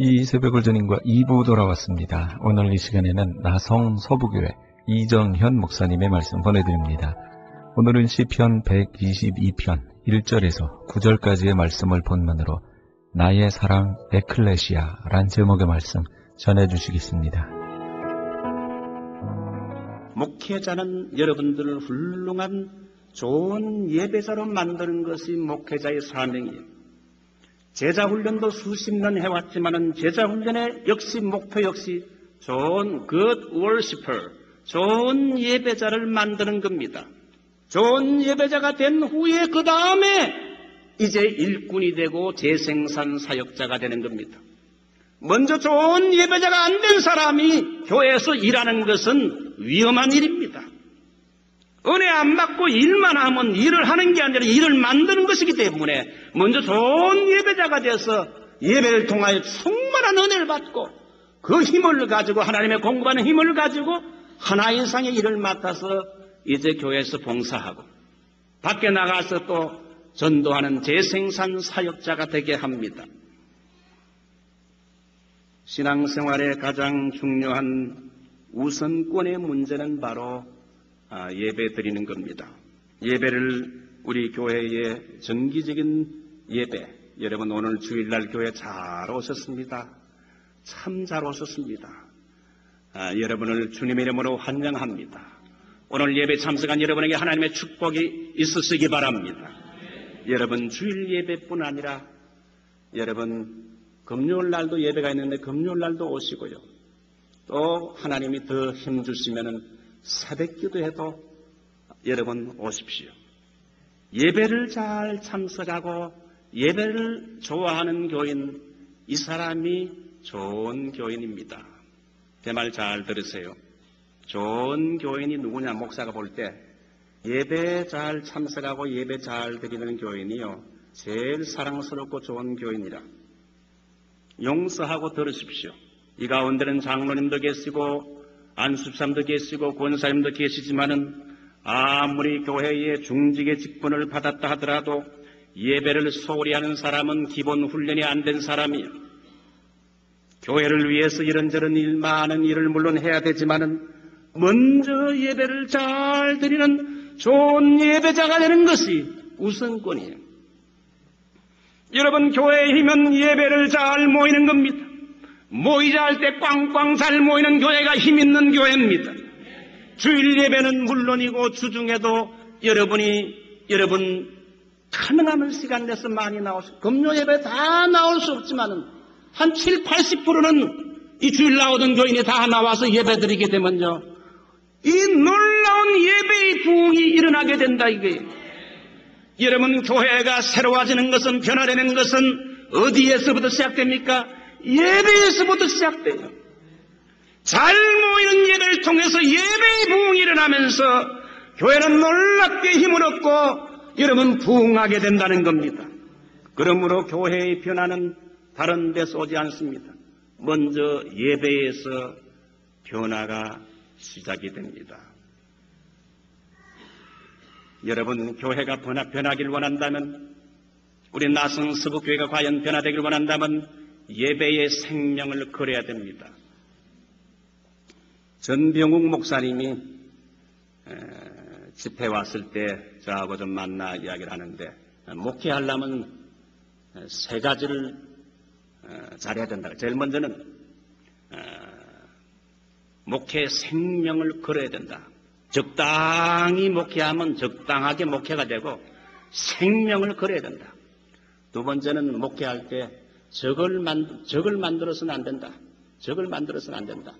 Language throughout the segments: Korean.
이 새벽을 전인과 2부 돌아왔습니다. 오늘 이 시간에는 나성 서부교회 이정현 목사님의 말씀 보내드립니다. 오늘은 시편 122편 1절에서 9절까지의 말씀을 본문으로 나의 사랑 에클레시아란 제목의 말씀 전해주시겠습니다. 목회자는 여러분들을 훌륭한 좋은 예배자로 만드는 것이 목회자의 사명이에요. 제자훈련도 수십 년 해왔지만은 제자훈련의 역시 목표 역시 좋은 good worshiper, 좋은 예배자를 만드는 겁니다. 좋은 예배자가 된 후에 그 다음에 이제 일꾼이 되고 재생산 사역자가 되는 겁니다. 먼저 좋은 예배자가 안 된 사람이 교회에서 일하는 것은 위험한 일입니다. 은혜 안 받고 일만 하면 일을 하는 게 아니라 일을 만드는 것이기 때문에 먼저 좋은 예배자가 돼서 예배를 통하여 충만한 은혜를 받고 그 힘을 가지고 하나님의 공급하는 힘을 가지고 하나 이상의 일을 맡아서 이제 교회에서 봉사하고 밖에 나가서 또 전도하는 재생산 사역자가 되게 합니다. 신앙생활의 가장 중요한 우선권의 문제는 바로 예배 드리는 겁니다. 예배를 우리 교회의 정기적인 예배, 여러분 오늘 주일날 교회 잘 오셨습니다. 참 잘 오셨습니다. 여러분을 주님의 이름으로 환영합니다. 오늘 예배 참석한 여러분에게 하나님의 축복이 있으시기 바랍니다. 여러분 주일 예배뿐 아니라 여러분 금요일날도 예배가 있는데 금요일날도 오시고요. 또 하나님이 더 힘주시면은 새벽기도해도 여러분 오십시오. 예배를 잘 참석하고 예배를 좋아하는 교인, 이 사람이 좋은 교인입니다. 제 말 잘 들으세요. 좋은 교인이 누구냐? 목사가 볼 때 예배 잘 참석하고 예배 잘 드리는 교인이요 제일 사랑스럽고 좋은 교인이라. 용서하고 들으십시오. 이 가운데는 장로님도 계시고 안수사님도 계시고 권사님도 계시지만은 아무리 교회의 중직의 직분을 받았다 하더라도 예배를 소홀히 하는 사람은 기본 훈련이 안 된 사람이에요. 교회를 위해서 이런저런 일, 많은 일을 물론 해야 되지만은 먼저 예배를 잘 드리는 좋은 예배자가 되는 것이 우선권이에요. 여러분 교회에 힘은 예배를 잘 모이는 겁니다. 모이자 할 때 꽝꽝 잘 모이는 교회가 힘 있는 교회입니다. 주일 예배는 물론이고 주중에도 여러분 가능하면 시간 내서 많이 나오시고 금요 예배 다 나올 수 없지만은 한 7, 80%는 이 주일 나오던 교인이 다 나와서 예배 드리게 되면요 이 놀라운 예배의 부흥이 일어나게 된다 이거예요. 여러분 교회가 새로워지는 것은 변화되는 것은 어디에서부터 시작됩니까? 예배에서부터 시작돼요. 잘 모이는 예배를 통해서 예배의 부흥이 일어나면서 교회는 놀랍게 힘을 얻고 여러분 부흥하게 된다는 겁니다. 그러므로 교회의 변화는 다른 데서 오지 않습니다. 먼저 예배에서 변화가 시작이 됩니다. 여러분 교회가 변하기를 원한다면 우리 나성 서부교회가 과연 변화되기를 원한다면 예배의 생명을 걸어야 됩니다. 전병욱 목사님이 집회 왔을 때 저하고 좀 만나 이야기를 하는데 목회하려면 세 가지를 잘해야 된다. 제일 먼저는 목회 생명을 걸어야 된다. 적당히 목회하면 적당하게 목회가 되고 생명을 걸어야 된다. 두 번째는 목회할 때 적을 만들어서는 안 된다. 적을 만들어서는 안 된다.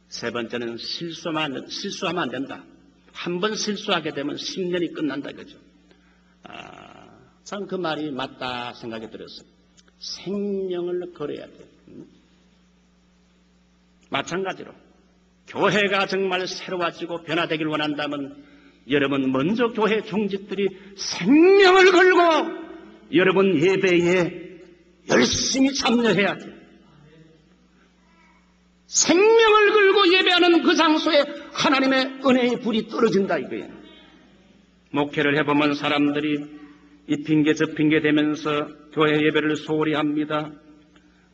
세 번째는 실수하면 안 된다. 한 번 실수하게 되면 10년이 끝난다 그죠. 참 그 말이 맞다 생각이 들었어요. 생명을 걸어야 돼. 마찬가지로 교회가 정말 새로워지고 변화되길 원한다면 여러분 먼저 교회 종직들이 생명을 걸고 여러분 예배에 열심히 참여해야 돼요. 생명을 걸고 예배하는 그 장소에 하나님의 은혜의 불이 떨어진다 이거예요. 목회를 해보면 사람들이 이 핑계 저 핑계 대면서 교회 예배를 소홀히 합니다.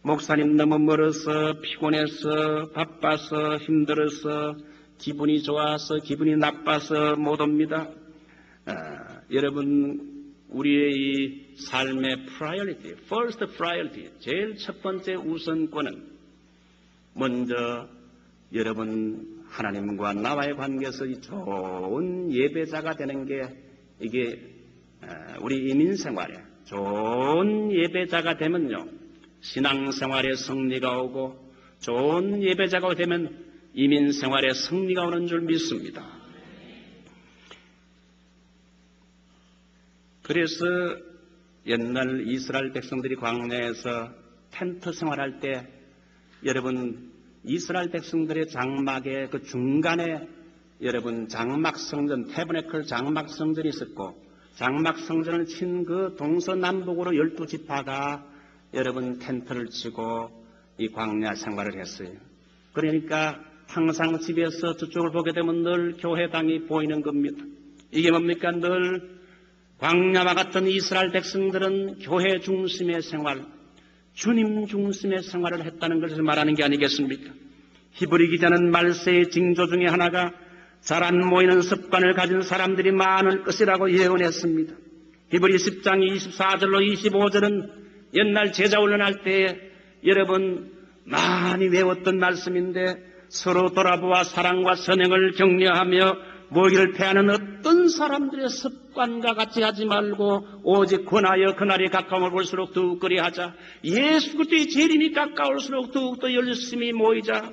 목사님 너무 멀어서 피곤해서 바빠서 힘들어서 기분이 좋아서 기분이 나빠서 못 옵니다. 여러분 우리의 이 삶의 priority, first priority, 제일 첫 번째 우선권은 먼저 여러분 하나님과 나와의 관계에서 좋은 예배자가 되는 게 이게 우리 이민생활에 좋은 예배자가 되면요 신앙생활에 승리가 오고 좋은 예배자가 되면 이민생활에 승리가 오는 줄 믿습니다. 그래서 옛날 이스라엘 백성들이 광야에서 텐트 생활할 때 여러분 이스라엘 백성들의 장막의 그 중간에 여러분 장막성전, 태브네클 장막성전이 있었고 장막성전을 친 그 동서남북으로 12지파가 여러분 텐트를 치고 이 광야 생활을 했어요. 그러니까 항상 집에서 저쪽을 보게 되면 늘 교회당이 보이는 겁니다. 이게 뭡니까? 늘 광야와 같은 이스라엘 백성들은 교회 중심의 생활, 주님 중심의 생활을 했다는 것을 말하는 게 아니겠습니까? 히브리 기자는 말세의 징조 중에 하나가 잘 안 모이는 습관을 가진 사람들이 많을 것이라고 예언했습니다. 히브리 10장 24절로 25절은 옛날 제자 훈련할 때 여러분 많이 외웠던 말씀인데 서로 돌아보아 사랑과 선행을 격려하며 모이기를 패하는 어떤 사람들의 습관과 같이 하지 말고 오직 권하여 그날이 가까움을 볼수록 더욱 그리하자. 예수 그리스도의 재림이 가까울수록 더욱더 열심히 모이자.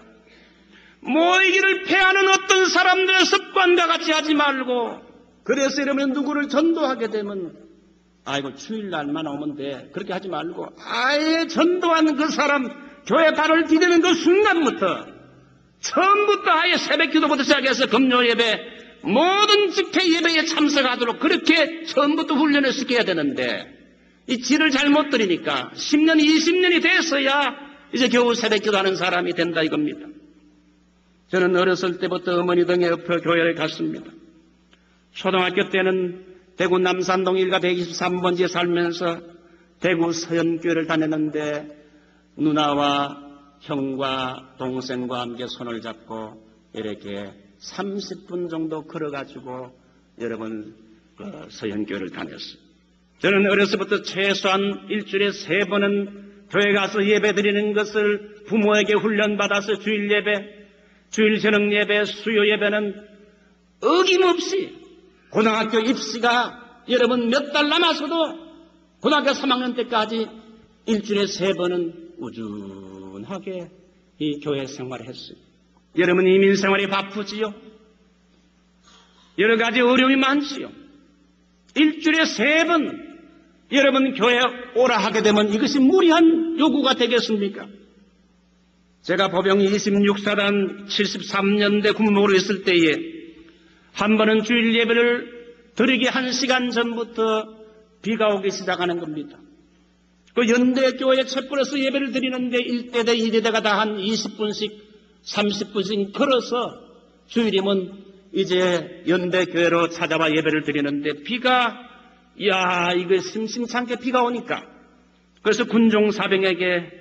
모이기를 패하는 어떤 사람들의 습관과 같이 하지 말고 그래서 이러면 누구를 전도하게 되면 아이고 주일날만 오면 돼. 그렇게 하지 말고 아예 전도하는 그 사람 교회 발을 디디는 그 순간부터 처음부터 아예 새벽기도부터 시작해서 금요 예배 모든 집회 예배에 참석하도록 그렇게 처음부터 훈련을 시켜야 되는데 이 질을 잘못 들이니까 10년 20년이 돼서야 이제 겨우 새벽기도 하는 사람이 된다 이겁니다. 저는 어렸을 때부터 어머니 등에 엎어 교회를 갔습니다. 초등학교 때는 대구 남산동 1가 123번지에 살면서 대구 서연교회를 다녔는데 누나와 형과 동생과 함께 손을 잡고 이렇게 30분 정도 걸어가지고 여러분 서연교회를 다녔어요. 저는 어렸을 때부터 최소한 일주일에 3번은 교회 가서 예배 드리는 것을 부모에게 훈련받아서 주일 예배, 주일 저녁 예배, 수요 예배는 어김없이 고등학교 입시가 여러분 몇 달 남아서도 고등학교 3학년 때까지 일주일에 3번은 우준하게 이 교회 생활을 했어요. 여러분 이민 생활이 바쁘지요. 여러 가지 어려움이 많지요. 일주일에 3번 여러분 교회 오라 하게 되면 이것이 무리한 요구가 되겠습니까? 제가 보병 26사단 73년대 군목으로 있을 때에 한 번은 주일 예배를 드리기 1시간 전부터 비가 오기 시작하는 겁니다. 그 연대교회 촛불에서 예배를 드리는데 1대대 2대대가 다 한 20분씩 30분씩 걸어서 주일이면 이제 연대교회로 찾아와 예배를 드리는데 비가 이거 심심찮게 비가 오니까 그래서 군종사병에게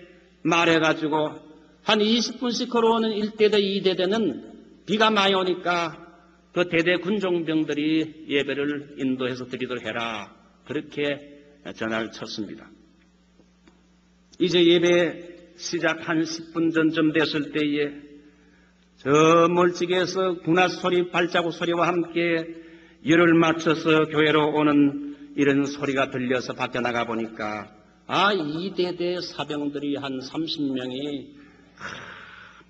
말해가지고 한 20분씩 걸어오는 1대대 2대대는 비가 많이 오니까 그 대대 군종병들이 예배를 인도해서 드리도록 해라. 그렇게 전화를 쳤습니다. 이제 예배 시작 한 10분 전쯤 됐을 때에 저 멀찍이에서 군화 소리, 발자국 소리와 함께 열을 맞춰서 교회로 오는 이런 소리가 들려서 밖에 나가 보니까 2대대 사병들이 한 30명이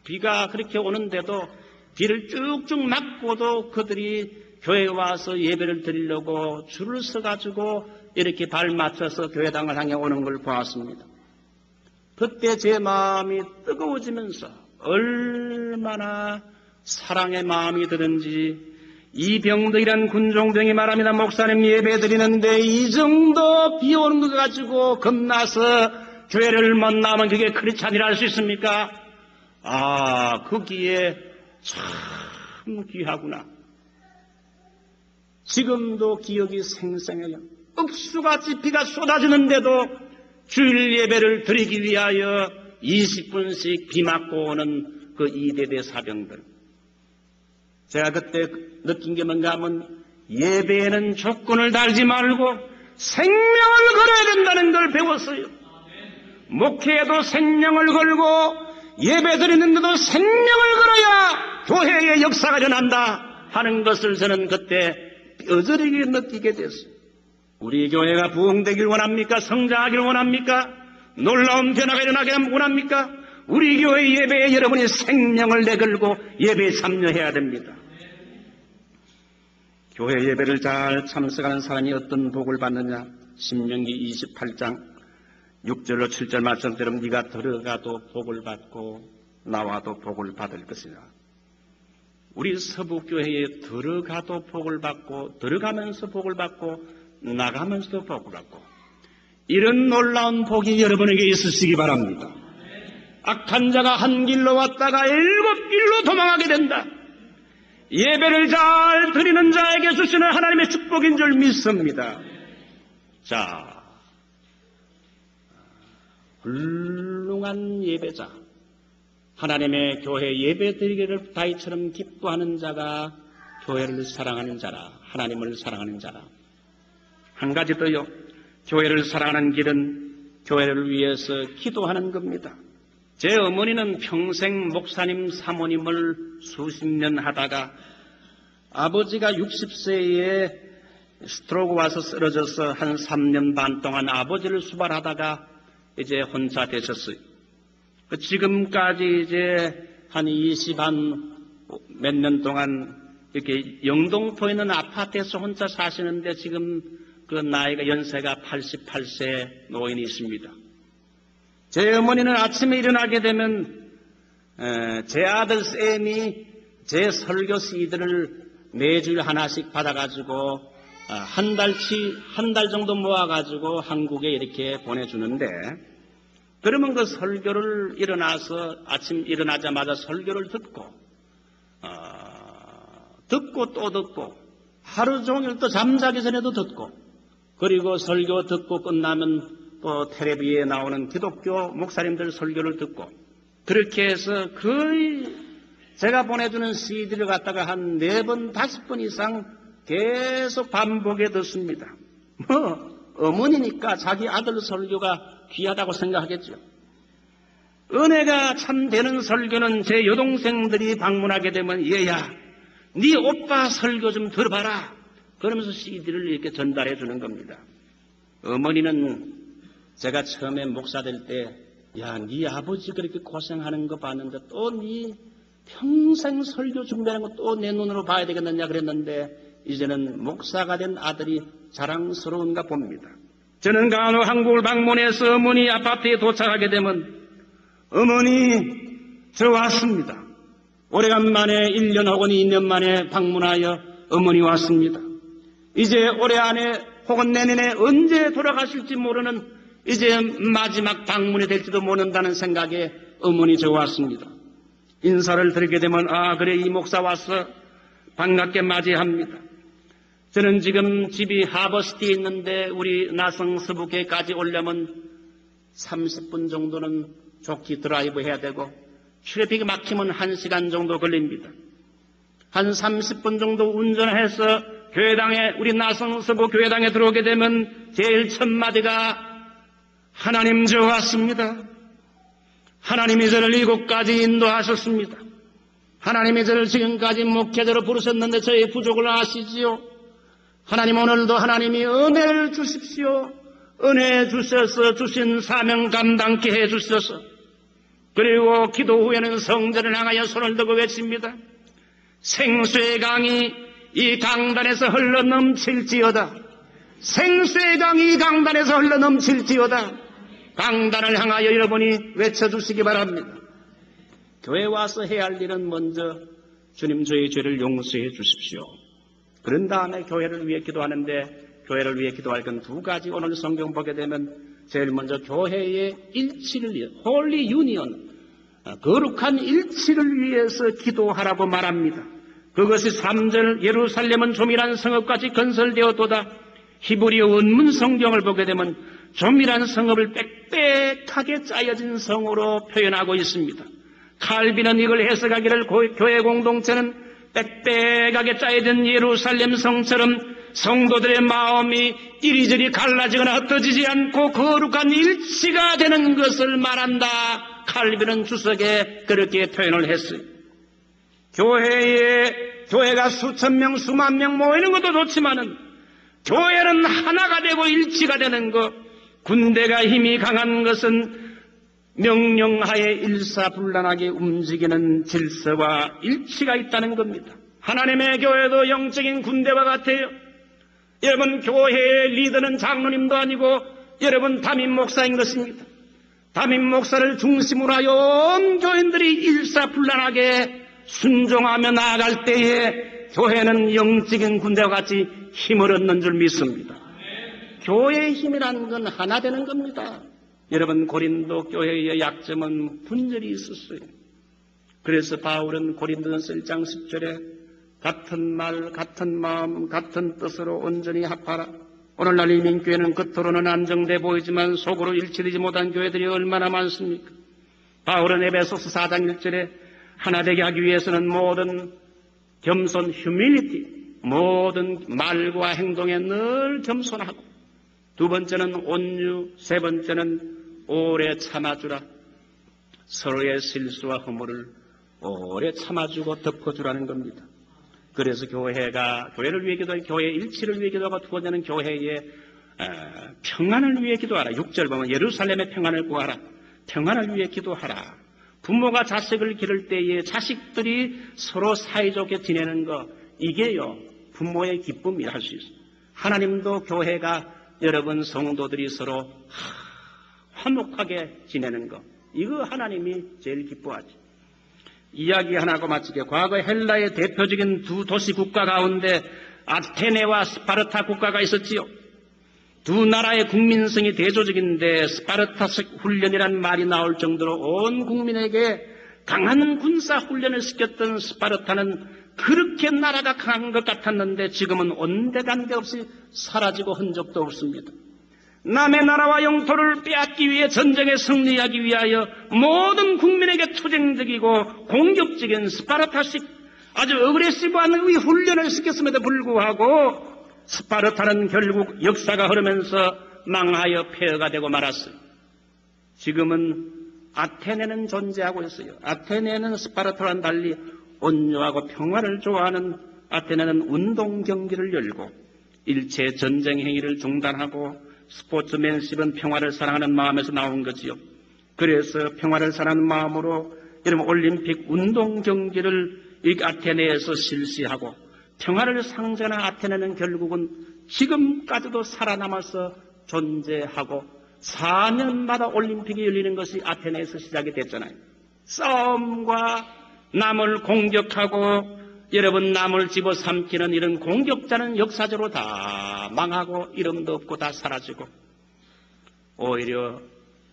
비가 그렇게 오는데도 비를 쭉쭉 맞고도 그들이 교회에 와서 예배를 드리려고 줄을 서가지고 이렇게 발 맞춰서 교회당을 향해 오는 걸 보았습니다. 그때 제 마음이 뜨거워지면서 얼마나 사랑의 마음이 드는지 이 병들이란 군종병이 말합니다. 목사님 예배 드리는데 이 정도 비 오는 거 가지고 겁나서 교회를 못 나오면 그게 크리스찬이라 할 수 있습니까? 거기에 참 귀하구나. 지금도 기억이 생생해요. 억수같이 비가 쏟아지는데도 주일 예배를 드리기 위하여 20분씩 비 맞고 오는 그 이대대 사병들. 제가 그때 느낀 게 뭔가 하면 예배에는 조건을 달지 말고 생명을 걸어야 된다는 걸 배웠어요. 목회에도 생명을 걸고 예배 드리는데도 생명을 걸어야 교회의 역사가 일어난다 하는 것을 저는 그때 뼈저리게 느끼게 됐어요. 우리 교회가 부흥되길 원합니까? 성장하길 원합니까? 놀라운 변화가 일어나길 원합니까? 우리 교회 예배에 여러분이 생명을 내걸고 예배에 참여해야 됩니다. 교회 예배를 잘 참석하는 사람이 어떤 복을 받느냐? 신명기 28장 6절로 7절 말씀대로 네가 들어가도 복을 받고 나와도 복을 받을 것이라. 우리 서북교회에 들어가도 복을 받고 들어가면서 복을 받고 나가면서도 복을 받고 이런 놀라운 복이 여러분에게 있으시기 바랍니다. 악한 자가 한 길로 왔다가 7길로 도망하게 된다. 예배를 잘 드리는 자에게 주시는 하나님의 축복인 줄 믿습니다. 자, 훌륭한 예배자, 하나님의 교회 예배 드리기를 다윗처럼 기뻐하는 자가 교회를 사랑하는 자라, 하나님을 사랑하는 자라. 한 가지 더요. 교회를 사랑하는 길은 교회를 위해서 기도하는 겁니다. 제 어머니는 평생 목사님 사모님을 수십 년 하다가 아버지가 60세에 스트로크 와서 쓰러져서 한 3년 반 동안 아버지를 수발하다가 이제 혼자 되셨어요. 지금까지 이제 한 20몇 년 동안 이렇게 영동포에 있는 아파트에서 혼자 사시는데 지금 그 나이가 연세가 88세 노인이 있습니다. 제 어머니는 아침에 일어나게 되면 제 아들 쌤이 제 설교 CD를 매주일 하나씩 받아가지고 한 달 정도 모아가지고 한국에 이렇게 보내주는데 그러면 그 설교를 일어나서 아침 일어나자마자 설교를 듣고 또 듣고 하루 종일 또 잠자기 전에도 듣고 그리고 설교 듣고 끝나면 또 텔레비에 나오는 기독교 목사님들 설교를 듣고 그렇게 해서 거의 제가 보내주는 CD를 갖다가 한 4번, 5번 이상 계속 반복해 듣습니다. 어머니니까 자기 아들 설교가 귀하다고 생각하겠죠. 은혜가 참 되는 설교는 제 여동생들이 방문하게 되면 얘야, 네 오빠 설교 좀 들어봐라. 그러면서 CD를 이렇게 전달해 주는 겁니다. 어머니는 제가 처음에 목사 될 때, 야, 네 아버지 그렇게 고생하는 거 봤는데 또 네 평생 설교 준비하는 거 또 내 눈으로 봐야 되겠느냐 그랬는데 이제는 목사가 된 아들이 자랑스러운가 봅니다. 저는 간혹 한국을 방문해서 어머니 아파트에 도착하게 되면 어머니 저 왔습니다. 오래간만에 1년 혹은 2년 만에 방문하여 어머니 왔습니다. 이제 올해 안에 혹은 내년에 언제 돌아가실지 모르는 이제 마지막 방문이 될지도 모른다는 생각에 어머니 저 왔습니다. 인사를 드리게 되면 아 그래 이 목사 왔어 반갑게 맞이합니다. 저는 지금 집이 하버시티에 있는데 우리 나성 서북에까지 오려면 30분 정도는 좋게 드라이브 해야 되고 트래픽이 막히면 1시간 정도 걸립니다. 한 30분 정도 운전해서 교회당에 우리 나성 서북 교회당에 들어오게 되면 제일 첫 마디가 하나님 저 왔습니다. 하나님이 저를 이곳까지 인도하셨습니다. 하나님이 저를 지금까지 목회자로 부르셨는데 저의 부족을 아시지요. 하나님 오늘도 하나님이 은혜를 주십시오. 은혜 주셔서 주신 사명 감당케 해주셔서 그리고 기도 후에는 성전을 향하여 손을 들고 외칩니다. 생수의 강이 이 강단에서 흘러 넘칠지어다. 생수의 강이 이 강단에서 흘러 넘칠지어다. 강단을 향하여 여러분이 외쳐주시기 바랍니다. 교회 와서 해야 할 일은 먼저 주님 저의 죄를 용서해 주십시오. 그런 다음에 교회를 위해 기도하는데 교회를 위해 기도할 건 2가지. 오늘 성경 보게 되면 제일 먼저 교회의 일치를 위해 홀리 유니언 거룩한 일치를 위해서 기도하라고 말합니다. 그것이 3절 예루살렘은 조밀한 성읍같이 건설되었도다. 히브리어 원문 성경을 보게 되면 좀이란 성읍을 빽빽하게 짜여진 성으로 표현하고 있습니다. 칼빈은 이걸 해석하기를 교회 공동체는 빽빽하게 짜여진 예루살렘 성처럼 성도들의 마음이 이리저리 갈라지거나 흩어지지 않고 거룩한 일치가 되는 것을 말한다. 칼빈은 주석에 그렇게 표현을 했어요. 교회가 수천 명, 수만 명 모이는 것도 좋지만은 교회는 하나가 되고 일치가 되는 것, 군대가 힘이 강한 것은 명령하에 일사불란하게 움직이는 질서와 일치가 있다는 겁니다. 하나님의 교회도 영적인 군대와 같아요. 여러분, 교회의 리더는 장로님도 아니고 여러분 담임 목사인 것입니다. 담임 목사를 중심으로 하여 온 교인들이 일사불란하게 순종하며 나아갈 때에 교회는 영적인 군대와 같이 힘을 얻는 줄 믿습니다. 교회의 힘이라는 건 하나 되는 겁니다. 여러분, 고린도 교회의 약점은 분열이 있었어요. 그래서 바울은 고린도전서 1장 10절에 같은 말, 같은 마음, 같은 뜻으로 온전히 합하라. 오늘날 이민교회는 겉으로는 안정돼 보이지만 속으로 일치되지 못한 교회들이 얼마나 많습니까? 바울은 에베소서 4장 1절에 하나 되게 하기 위해서는 모든 겸손, 휴밀리티, 모든 말과 행동에 늘 겸손하고, 두 번째는 온유, 세 번째는 오래 참아주라. 서로의 실수와 허물을 오래 참아주고 덮어주라는 겁니다. 그래서 교회를 위해 기도하고, 교회의 일치를 위해 기도하고, 두 번째는 교회의 평안을 위해 기도하라. 6절 보면 예루살렘의 평안을 구하라. 평안을 위해 기도하라. 부모가 자식을 기를 때에 자식들이 서로 사이좋게 지내는 거, 이게요 부모의 기쁨이라 할 수 있어요. 하나님도 교회가 여러분 성도들이 서로 화목하게 지내는 거, 이거 하나님이 제일 기뻐하지. 이야기 하나 하고 마치게, 과거 헬라의 대표적인 두 도시 국가 가운데 아테네와 스파르타 국가가 있었지요. 두 나라의 국민성이 대조적인데 스파르타식 훈련이란 말이 나올 정도로 온 국민에게 강한 군사 훈련을 시켰던 스파르타는 그렇게 나라가 강한 것 같았는데 지금은 온데간데 없이 사라지고 흔적도 없습니다. 남의 나라와 영토를 빼앗기 위해 전쟁에 승리하기 위하여 모든 국민에게 투쟁적이고 공격적인 스파르타식 아주 어그레시브한 이 훈련을 시켰음에도 불구하고 스파르타는 결국 역사가 흐르면서 망하여 폐허가 되고 말았어요. 지금은 아테네는 존재하고 있어요. 아테네는 스파르타와는 달리 온유하고 평화를 좋아하는 아테네는 운동 경기를 열고 일체 전쟁 행위를 중단하고 스포츠맨십은 평화를 사랑하는 마음에서 나온 거지요. 그래서 평화를 사랑하는 마음으로 여러분 올림픽 운동 경기를 이 아테네에서 실시하고 평화를 상징하는 아테네는 결국은 지금까지도 살아남아서 존재하고 4년마다 올림픽이 열리는 것이 아테네에서 시작이 됐잖아요. 싸움과 남을 공격하고 여러분 남을 집어삼키는 이런 공격자는 역사적으로 다 망하고 이름도 없고 다 사라지고 오히려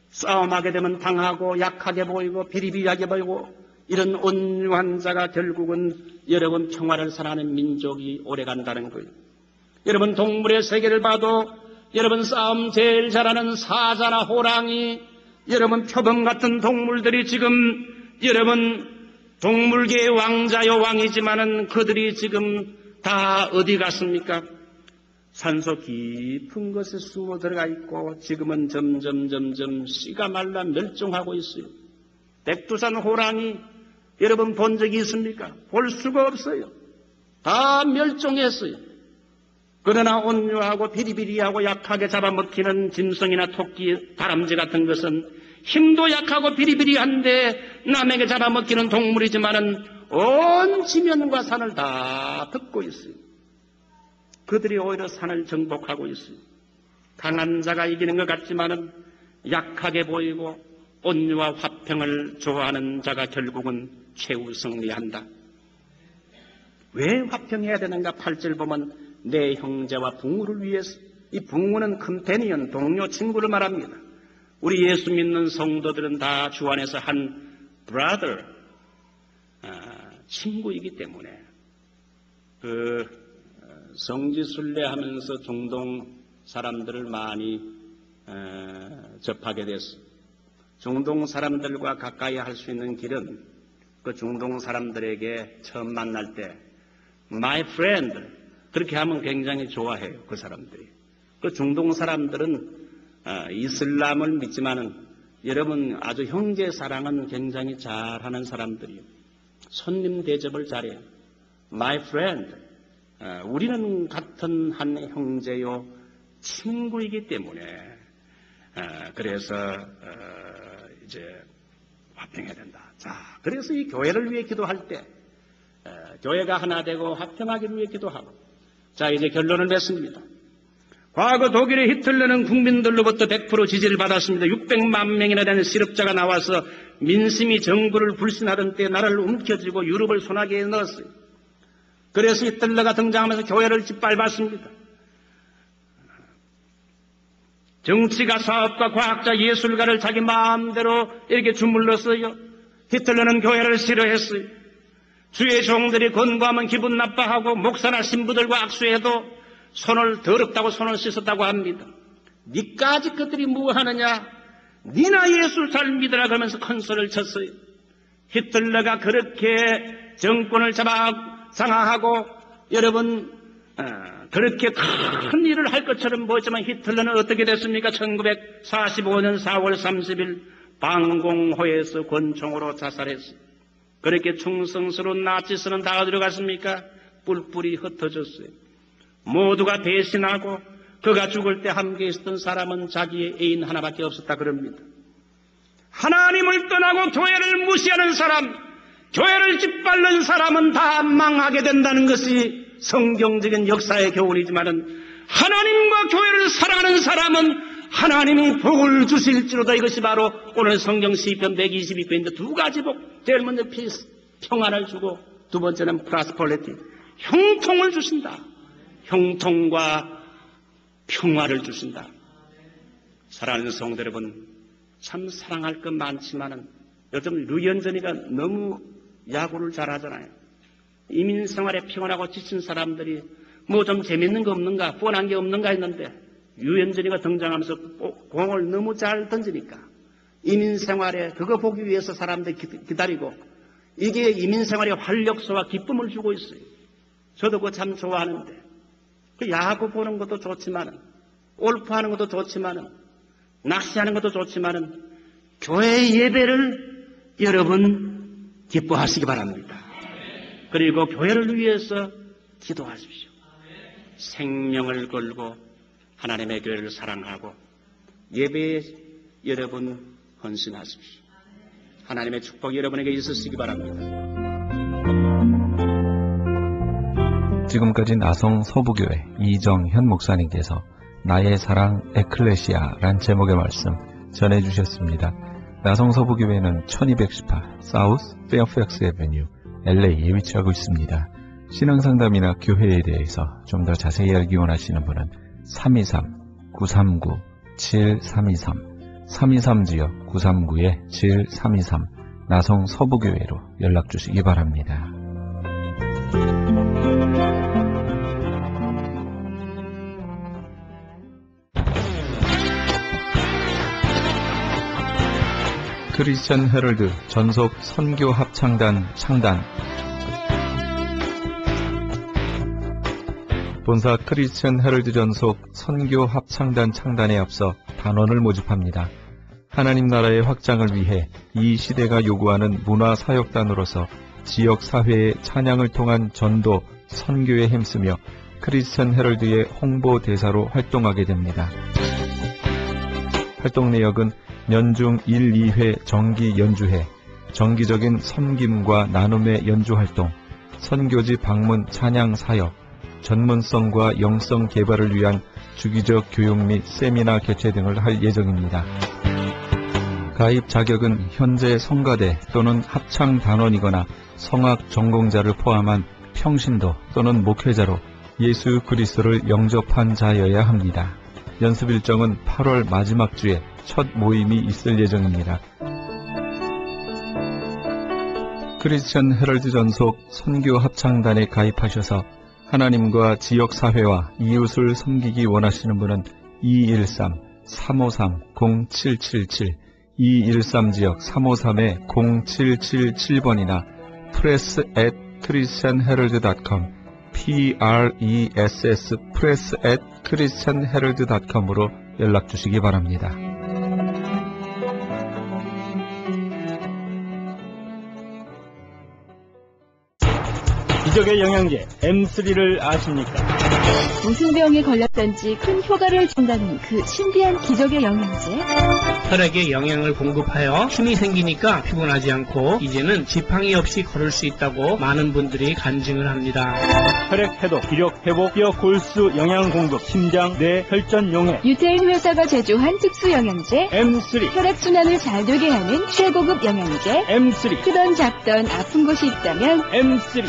싸움하게 되면 당하고 약하게 보이고 비리비리하게 보이고 이런 온유한 자가 결국은 여러분 평화를 사랑하는 민족이 오래간다는 거예요. 여러분 동물의 세계를 봐도 여러분 싸움 제일 잘하는 사자나 호랑이 여러분 표범 같은 동물들이 지금 여러분 동물계의 왕자요 왕이지만은 그들이 지금 다 어디 갔습니까? 산소 깊은 곳에 숨어 들어가 있고 지금은 점점 씨가 말라 멸종하고 있어요. 백두산 호랑이 여러분 본 적이 있습니까? 볼 수가 없어요. 다 멸종했어요. 그러나 온유하고 비리비리하고 약하게 잡아먹히는 짐승이나 토끼, 다람쥐 같은 것은 힘도 약하고 비리비리한데 남에게 잡아먹히는 동물이지만은 온 지면과 산을 다 덮고 있어요. 그들이 오히려 산을 정복하고 있어요. 강한 자가 이기는 것 같지만은 약하게 보이고 온유와 화평을 좋아하는 자가 결국은 최후 승리한다. 왜 화평해야 되는가? 8절 보면 내 형제와 붕우를 위해서. 이 붕우는 컴패니언, 동료, 친구를 말합니다. 우리 예수 믿는 성도들은 다 주 안에서 한 brother, 친구이기 때문에 성지순례하면서 중동 사람들을 많이 접하게 됐습니다. 중동 사람들과 가까이 할 수 있는 길은 그 중동 사람들에게 처음 만날 때 My friend 그렇게 하면 굉장히 좋아해요. 그 사람들이. 그 중동 사람들은 이슬람을 믿지만은 여러분 아주 형제 사랑은 굉장히 잘하는 사람들이에요. 손님 대접을 잘해요. My friend 우리는 같은 한 형제요 친구이기 때문에 그래서 이제 화평해야 된다. 자, 그래서 이 교회를 위해 기도할 때 교회가 하나 되고 화평하기를 위해 기도하고 자 이제 결론을 냈습니다. 과거 독일의 히틀러는 국민들로부터 100% 지지를 받았습니다. 600만 명이나 되는 실업자가 나와서 민심이 정부를 불신하던 때 나라를 움켜쥐고 유럽을 소나기에 넣었어요. 그래서 히틀러가 등장하면서 교회를 짓밟았습니다. 정치가, 사업가, 과학자, 예술가를 자기 마음대로 이렇게 주물렀어요. 히틀러는 교회를 싫어했어요. 주의 종들이 권고하면 기분 나빠하고 목사나 신부들과 악수해도 손을 더럽다고 손을 씻었다고 합니다. 니까지 그들이 뭐 하느냐? 니나 예수 잘 믿으라 그러면서 큰 소리를 쳤어요. 히틀러가 그렇게 정권을 잡아 장악하고 여러분 그렇게 큰 일을 할 것처럼 보였지만 히틀러는 어떻게 됐습니까? 1945년 4월 30일 방공호에서 권총으로 자살했어요. 그렇게 충성스러운 나치스는 다 어디로 갔습니까? 뿔뿔이 흩어졌어요. 모두가 대신하고 그가 죽을 때 함께 있었던 사람은 자기의 애인 하나밖에 없었다 그럽니다. 하나님을 떠나고 교회를 무시하는 사람, 교회를 짓밟는 사람은 다 망하게 된다는 것이 성경적인 역사의 교훈이지만은 하나님과 교회를 사랑하는 사람은 하나님이 복을 주실지로다. 이것이 바로 오늘 성경 시편 122편인데 두 가지 복. 제일 먼저 피스, 평안을 주고 두 번째는 프라스퍼리티, 형통을 주신다. 형통과 평화를 주신다. 사랑하는 성도 여러분, 참 사랑할 것 많지만은 요즘 류현전이가 너무 야구를 잘하잖아요. 이민생활에 피곤하고 지친 사람들이 뭐 좀 재밌는 거 없는가, 뻔한 게 없는가 했는데 류현전이가 등장하면서 공을 너무 잘 던지니까 이민생활에 그거 보기 위해서 사람들이 기다리고 이게 이민생활의 활력소와 기쁨을 주고 있어요. 저도 그거 참 좋아하는데 그 야구 보는 것도 좋지만은 골프하는 것도 좋지만은 낚시하는 것도 좋지만은 교회 예배를 여러분 기뻐하시기 바랍니다. 그리고 교회를 위해서 기도하십시오. 생명을 걸고 하나님의 교회를 사랑하고 예배에 여러분 헌신하십시오. 하나님의 축복이 여러분에게 있으시기 바랍니다. 지금까지 나성 서부교회 이정현 목사님께서 나의 사랑 에클레시아란 제목의 말씀 전해주셨습니다. 나성 서부교회는 1218 사우스 페어팩스 애베뉴 LA에 위치하고 있습니다. 신앙상담이나 교회에 대해서 좀 더 자세히 알기 원하시는 분은 323-939-7323 323지역 939-7323 나성 서부교회로 연락주시기 바랍니다. 크리스천 헤럴드 전속 선교 합창단 창단. 본사 크리스천 헤럴드 전속 선교 합창단 창단에 앞서 단원을 모집합니다. 하나님 나라의 확장을 위해 이 시대가 요구하는 문화사역단으로서 지역사회의 찬양을 통한 전도, 선교에 힘쓰며 크리스천 헤럴드의 홍보대사로 활동하게 됩니다. 활동 내역은 연중 1, 2회 정기 연주회, 정기적인 섬김과 나눔의 연주활동, 선교지 방문 찬양 사역, 전문성과 영성 개발을 위한 주기적 교육 및 세미나 개최 등을 할 예정입니다. 가입 자격은 현재 성가대 또는 합창단원이거나 성악 전공자를 포함한 평신도 또는 목회자로 예수 그리스도를 영접한 자여야 합니다. 연습 일정은 8월 마지막 주에 첫 모임이 있을 예정입니다. 크리스천 헤럴드 전속 선교 합창단에 가입하셔서 하나님과 지역사회와 이웃을 섬기기 원하시는 분은 213-353-0777, 213지역 353-0777번이나 press@christianherald.com, press@christianherald.com으로 연락 주시기 바랍니다. 기적의 영양제 M3를 아십니까? 무슨 병에 걸렸던지 큰 효과를 준다는 그 신비한 기적의 영양제. 혈액에 영양을 공급하여 힘이 생기니까 피곤하지 않고 이제는 지팡이 없이 걸을 수 있다고 많은 분들이 간증을 합니다. 혈액 해독, 기력 회복, 뼈 골수 영양 공급, 심장, 뇌, 혈전 용해. 유태인 회사가 제조한 특수 영양제. M3, 혈액순환을 잘 되게 하는 최고급 영양제. M3, 크던 작던 아픈 곳이 있다면 M3.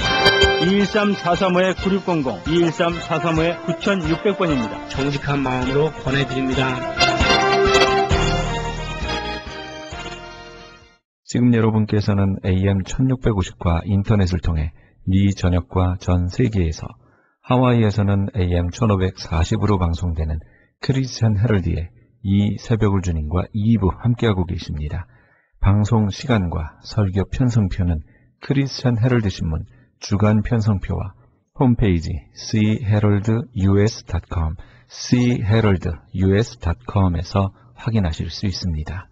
213-435-9600, 213-435-9600번입니다. 정직한 마음으로 권해드립니다. 지금 여러분께서는 AM 1650과 인터넷을 통해 미 전역과 전 세계에서, 하와이에서는 AM 1540으로 방송되는 크리스천 헤럴드의 이 새벽을 주님과 2부 함께하고 계십니다. 방송 시간과 설교 편성표는 크리스천 헤럴드 신문 주간 편성표와 홈페이지 cheraldus.com, cheraldus.com에서 확인하실 수 있습니다.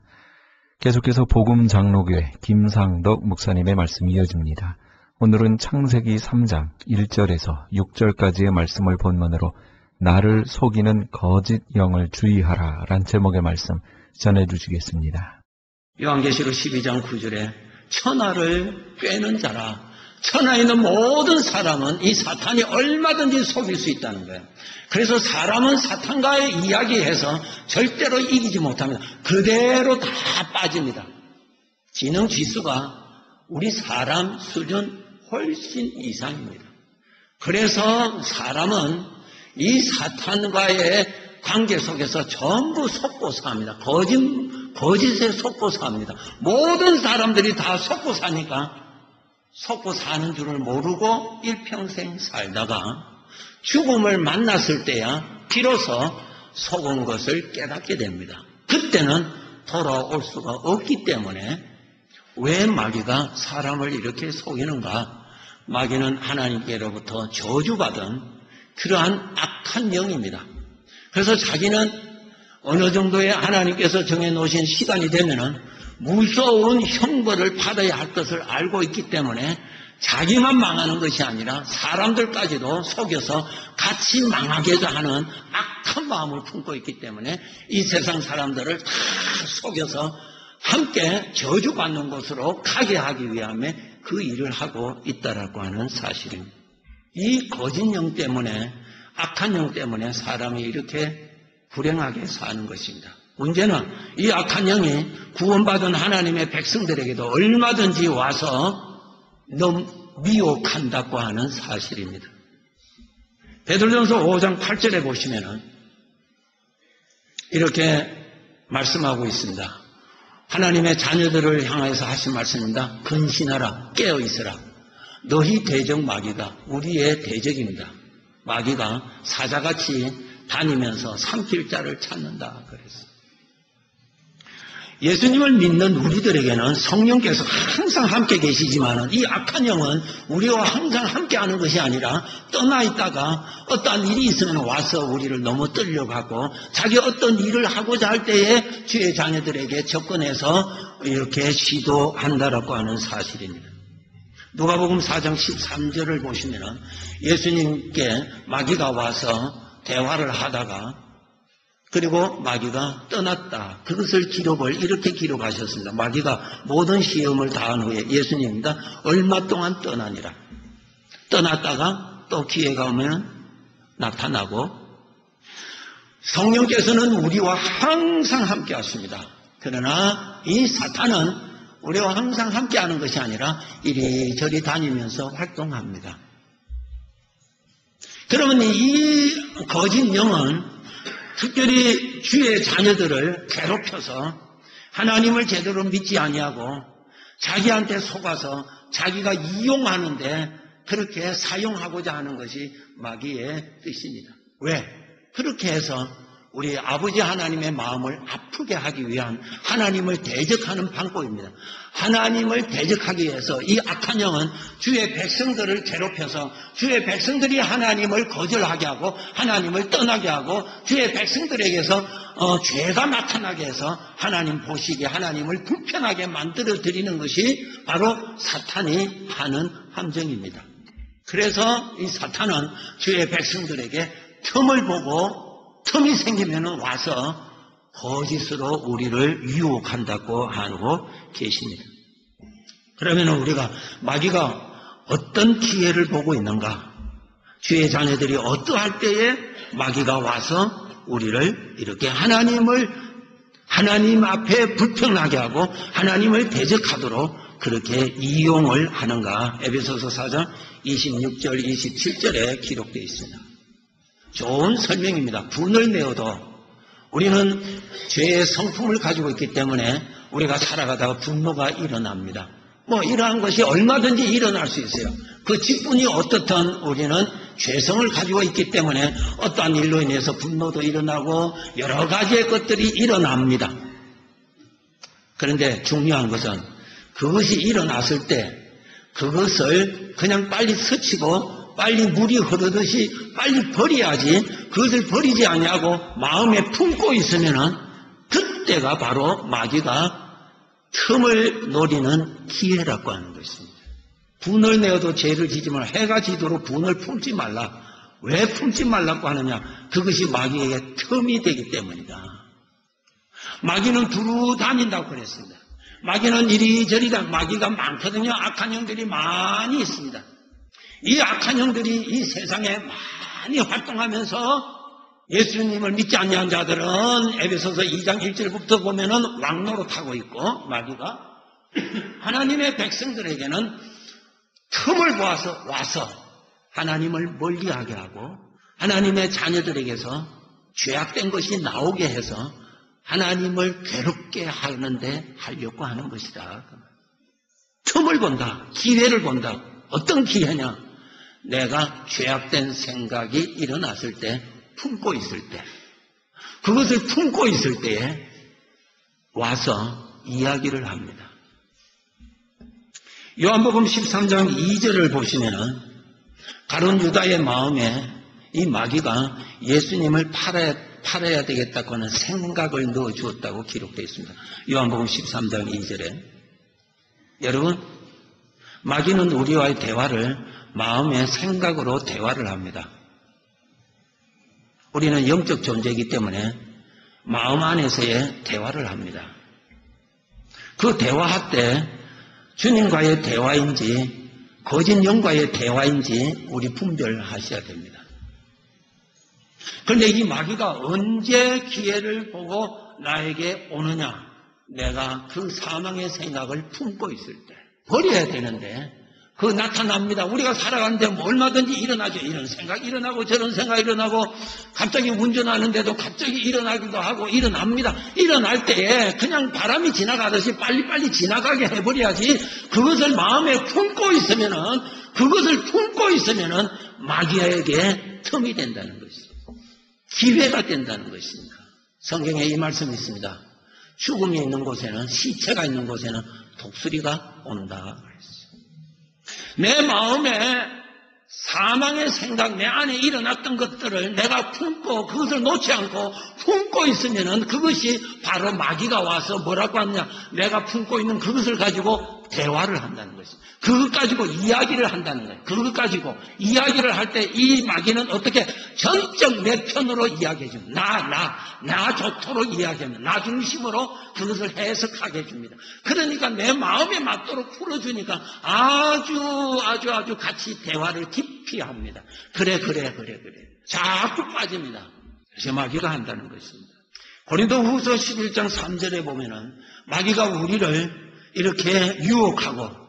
계속해서 복음 장로교회 김상덕 목사님의 말씀이 이어집니다. 오늘은 창세기 3장 1절에서 6절까지의 말씀을 본문으로 나를 속이는 거짓 영을 주의하라 란 제목의 말씀 전해주시겠습니다. 요한계시록 12장 9절에 천하를 꿰는 자라. 천하에 있는 모든 사람은 이 사탄이 얼마든지 속일 수 있다는 거예요. 그래서 사람은 사탄과의 이야기해서 절대로 이기지 못합니다. 그대로 다 빠집니다. 지능 지수가 우리 사람 수준 훨씬 이상입니다. 그래서 사람은 이 사탄과의 관계 속에서 전부 속고 삽니다. 거짓에 속고 삽니다. 모든 사람들이 다 속고 사니까 속고 사는 줄을 모르고 일평생 살다가 죽음을 만났을 때야 비로소 속은 것을 깨닫게 됩니다. 그때는 돌아올 수가 없기 때문에 왜 마귀가 사람을 이렇게 속이는가? 마귀는 하나님께로부터 저주받은 그러한 악한 영입니다. 그래서 자기는 어느 정도의 하나님께서 정해놓으신 시간이 되면은 무서운 형벌을 받아야 할 것을 알고 있기 때문에 자기만 망하는 것이 아니라 사람들까지도 속여서 같이 망하게 하는 악한 마음을 품고 있기 때문에 이 세상 사람들을 다 속여서 함께 저주받는 곳으로 가게 하기 위함에 그 일을 하고 있다라고 하는 사실입니다. 이 거짓 영 때문에, 악한 영 때문에 사람이 이렇게 불행하게 사는 것입니다. 문제는 이 악한 영이 구원받은 하나님의 백성들에게도 얼마든지 와서 너무 미혹한다고 하는 사실입니다. 베드로전서 5장 8절에 보시면은 이렇게 말씀하고 있습니다. 하나님의 자녀들을 향해서 하신 말씀입니다. 근신하라, 깨어 있으라. 너희 대적 마귀가 우리의 대적입니다. 마귀가 사자같이 다니면서 삼킬 자를 찾는다 그랬어요. 예수님을 믿는 우리들에게는 성령께서 항상 함께 계시지만 이 악한 영은 우리와 항상 함께하는 것이 아니라 떠나 있다가 어떠한 일이 있으면 와서 우리를 너무 떨려가고 자기 어떤 일을 하고자 할 때에 주의 자녀들에게 접근해서 이렇게 시도한다라고 하는 사실입니다. 누가복음 4장 13절을 보시면 예수님께 마귀가 와서 대화를 하다가 그리고 마귀가 떠났다. 그것을 기록을 이렇게 기록하셨습니다. 마귀가 모든 시험을 다한 후에 예수님입니다. 얼마 동안 떠나니라. 떠났다가 또 기회가 오면 나타나고 성령께서는 우리와 항상 함께 하십니다. 그러나 이 사탄은 우리와 항상 함께 하는 것이 아니라 이리저리 다니면서 활동합니다. 그러면 이 거짓 영은 특별히 주의 자녀들을 괴롭혀서 하나님을 제대로 믿지 아니하고 자기한테 속아서 자기가 이용하는데 그렇게 사용하고자 하는 것이 마귀의 뜻입니다. 왜? 그렇게 해서 우리 아버지 하나님의 마음을 아프게 하기 위한 하나님을 대적하는 방법입니다. 하나님을 대적하기 위해서 이 악한 영은 주의 백성들을 괴롭혀서 주의 백성들이 하나님을 거절하게 하고 하나님을 떠나게 하고 주의 백성들에게서 죄가 나타나게 해서 하나님 보시기에 하나님을 불편하게 만들어 드리는 것이 바로 사탄이 하는 함정입니다. 그래서 이 사탄은 주의 백성들에게 틈을 보고 틈이 생기면 와서 거짓으로 우리를 유혹한다고 하고 계십니다. 그러면 우리가 마귀가 어떤 기회를 보고 있는가? 주의 자녀들이 어떠할 때에 마귀가 와서 우리를 이렇게 하나님 앞에 불평나게 하고 하나님을 대적하도록 그렇게 이용을 하는가? 에베소서 4장 26절 27절에 기록되어 있습니다. 좋은 설명입니다. 분을 내어도 우리는 죄의 성품을 가지고 있기 때문에 우리가 살아가다가 분노가 일어납니다. 이러한 것이 얼마든지 일어날 수 있어요. 그 직분이 어떻든 우리는 죄성을 가지고 있기 때문에 어떠한 일로 인해서 분노도 일어나고 여러 가지의 것들이 일어납니다. 그런데 중요한 것은 그것이 일어났을 때 그것을 그냥 빨리 스치고 빨리 물이 흐르듯이 빨리 버려야지 그것을 버리지 아니하고 마음에 품고 있으면은 그때가 바로 마귀가 틈을 노리는 기회라고 하는 것입니다. 분을 내어도 죄를 지지 말라. 해가 지도록 분을 품지 말라. 왜 품지 말라고 하느냐? 그것이 마귀에게 틈이 되기 때문이다. 마귀는 두루 다닌다고 그랬습니다. 마귀는 이리저리 마귀가 많거든요. 악한 형들이 많이 있습니다. 이 악한 형들이 이 세상에 많이 활동하면서 예수님을 믿지 않는 자들은 에베소서 2장 1절부터 보면은 왕노릇하고 있고 마귀가 하나님의 백성들에게는 틈을 보아서 와서 하나님을 멀리하게 하고 하나님의 자녀들에게서 죄악된 것이 나오게 해서 하나님을 괴롭게 하려고 하는 것이다. 틈을 본다. 기회를 본다. 어떤 기회냐? 내가 죄악된 생각이 일어났을 때, 품고 있을 때, 그것을 품고 있을 때에 와서 이야기를 합니다. 요한복음 13장 2절을 보시면은 가룟 유다의 마음에 이 마귀가 예수님을 팔아야 되겠다고 하는 생각을 넣어주었다고 기록되어 있습니다. 요한복음 13장 2절에 여러분, 마귀는 우리와의 대화를 마음의 생각으로 대화를 합니다. 우리는 영적 존재이기 때문에 마음 안에서의 대화를 합니다. 그 대화할 때 주님과의 대화인지 거짓 영과의 대화인지 우리 분별하셔야 됩니다. 그런데 이 마귀가 언제 기회를 보고 나에게 오느냐? 내가 그 사망의 생각을 품고 있을 때 버려야 되는데 그거 나타납니다. 우리가 살아가는데 얼마든지 일어나죠. 이런 생각 일어나고 저런 생각 일어나고 갑자기 운전하는데도 갑자기 일어나기도 하고 일어납니다. 일어날 때에 그냥 바람이 지나가듯이 빨리빨리 지나가게 해버려야지 그것을 마음에 품고 있으면은 마귀에게 틈이 된다는 것이죠. 기회가 된다는 것입니다. 성경에 이 말씀이 있습니다. 죽음이 있는 곳에는 시체가 있는 곳에는 독수리가 온다. 내 마음에 사망의 생각, 내 안에 일어났던 것들을 내가 품고 그것을 놓지 않고 품고 있으면은 그것이 바로 마귀가 와서 뭐라고 하느냐? 내가 품고 있는 그것을 가지고 대화를 한다는 것입니다. 그것 가지고 이야기를 한다는 거예요. 그것 가지고 이야기를 할 때 이 마귀는 어떻게 전적 내 편으로 이야기해 줍니다. 나 좋도록 이야기합니다. 나 중심으로 그것을 해석하게 해줍니다. 그러니까 내 마음에 맞도록 풀어주니까 아주 같이 대화를 깊이 합니다. 그래. 자꾸 빠집니다. 그래서 마귀가 한다는 것입니다. 고린도후서 11장 3절에 보면은 마귀가 우리를 이렇게 유혹하고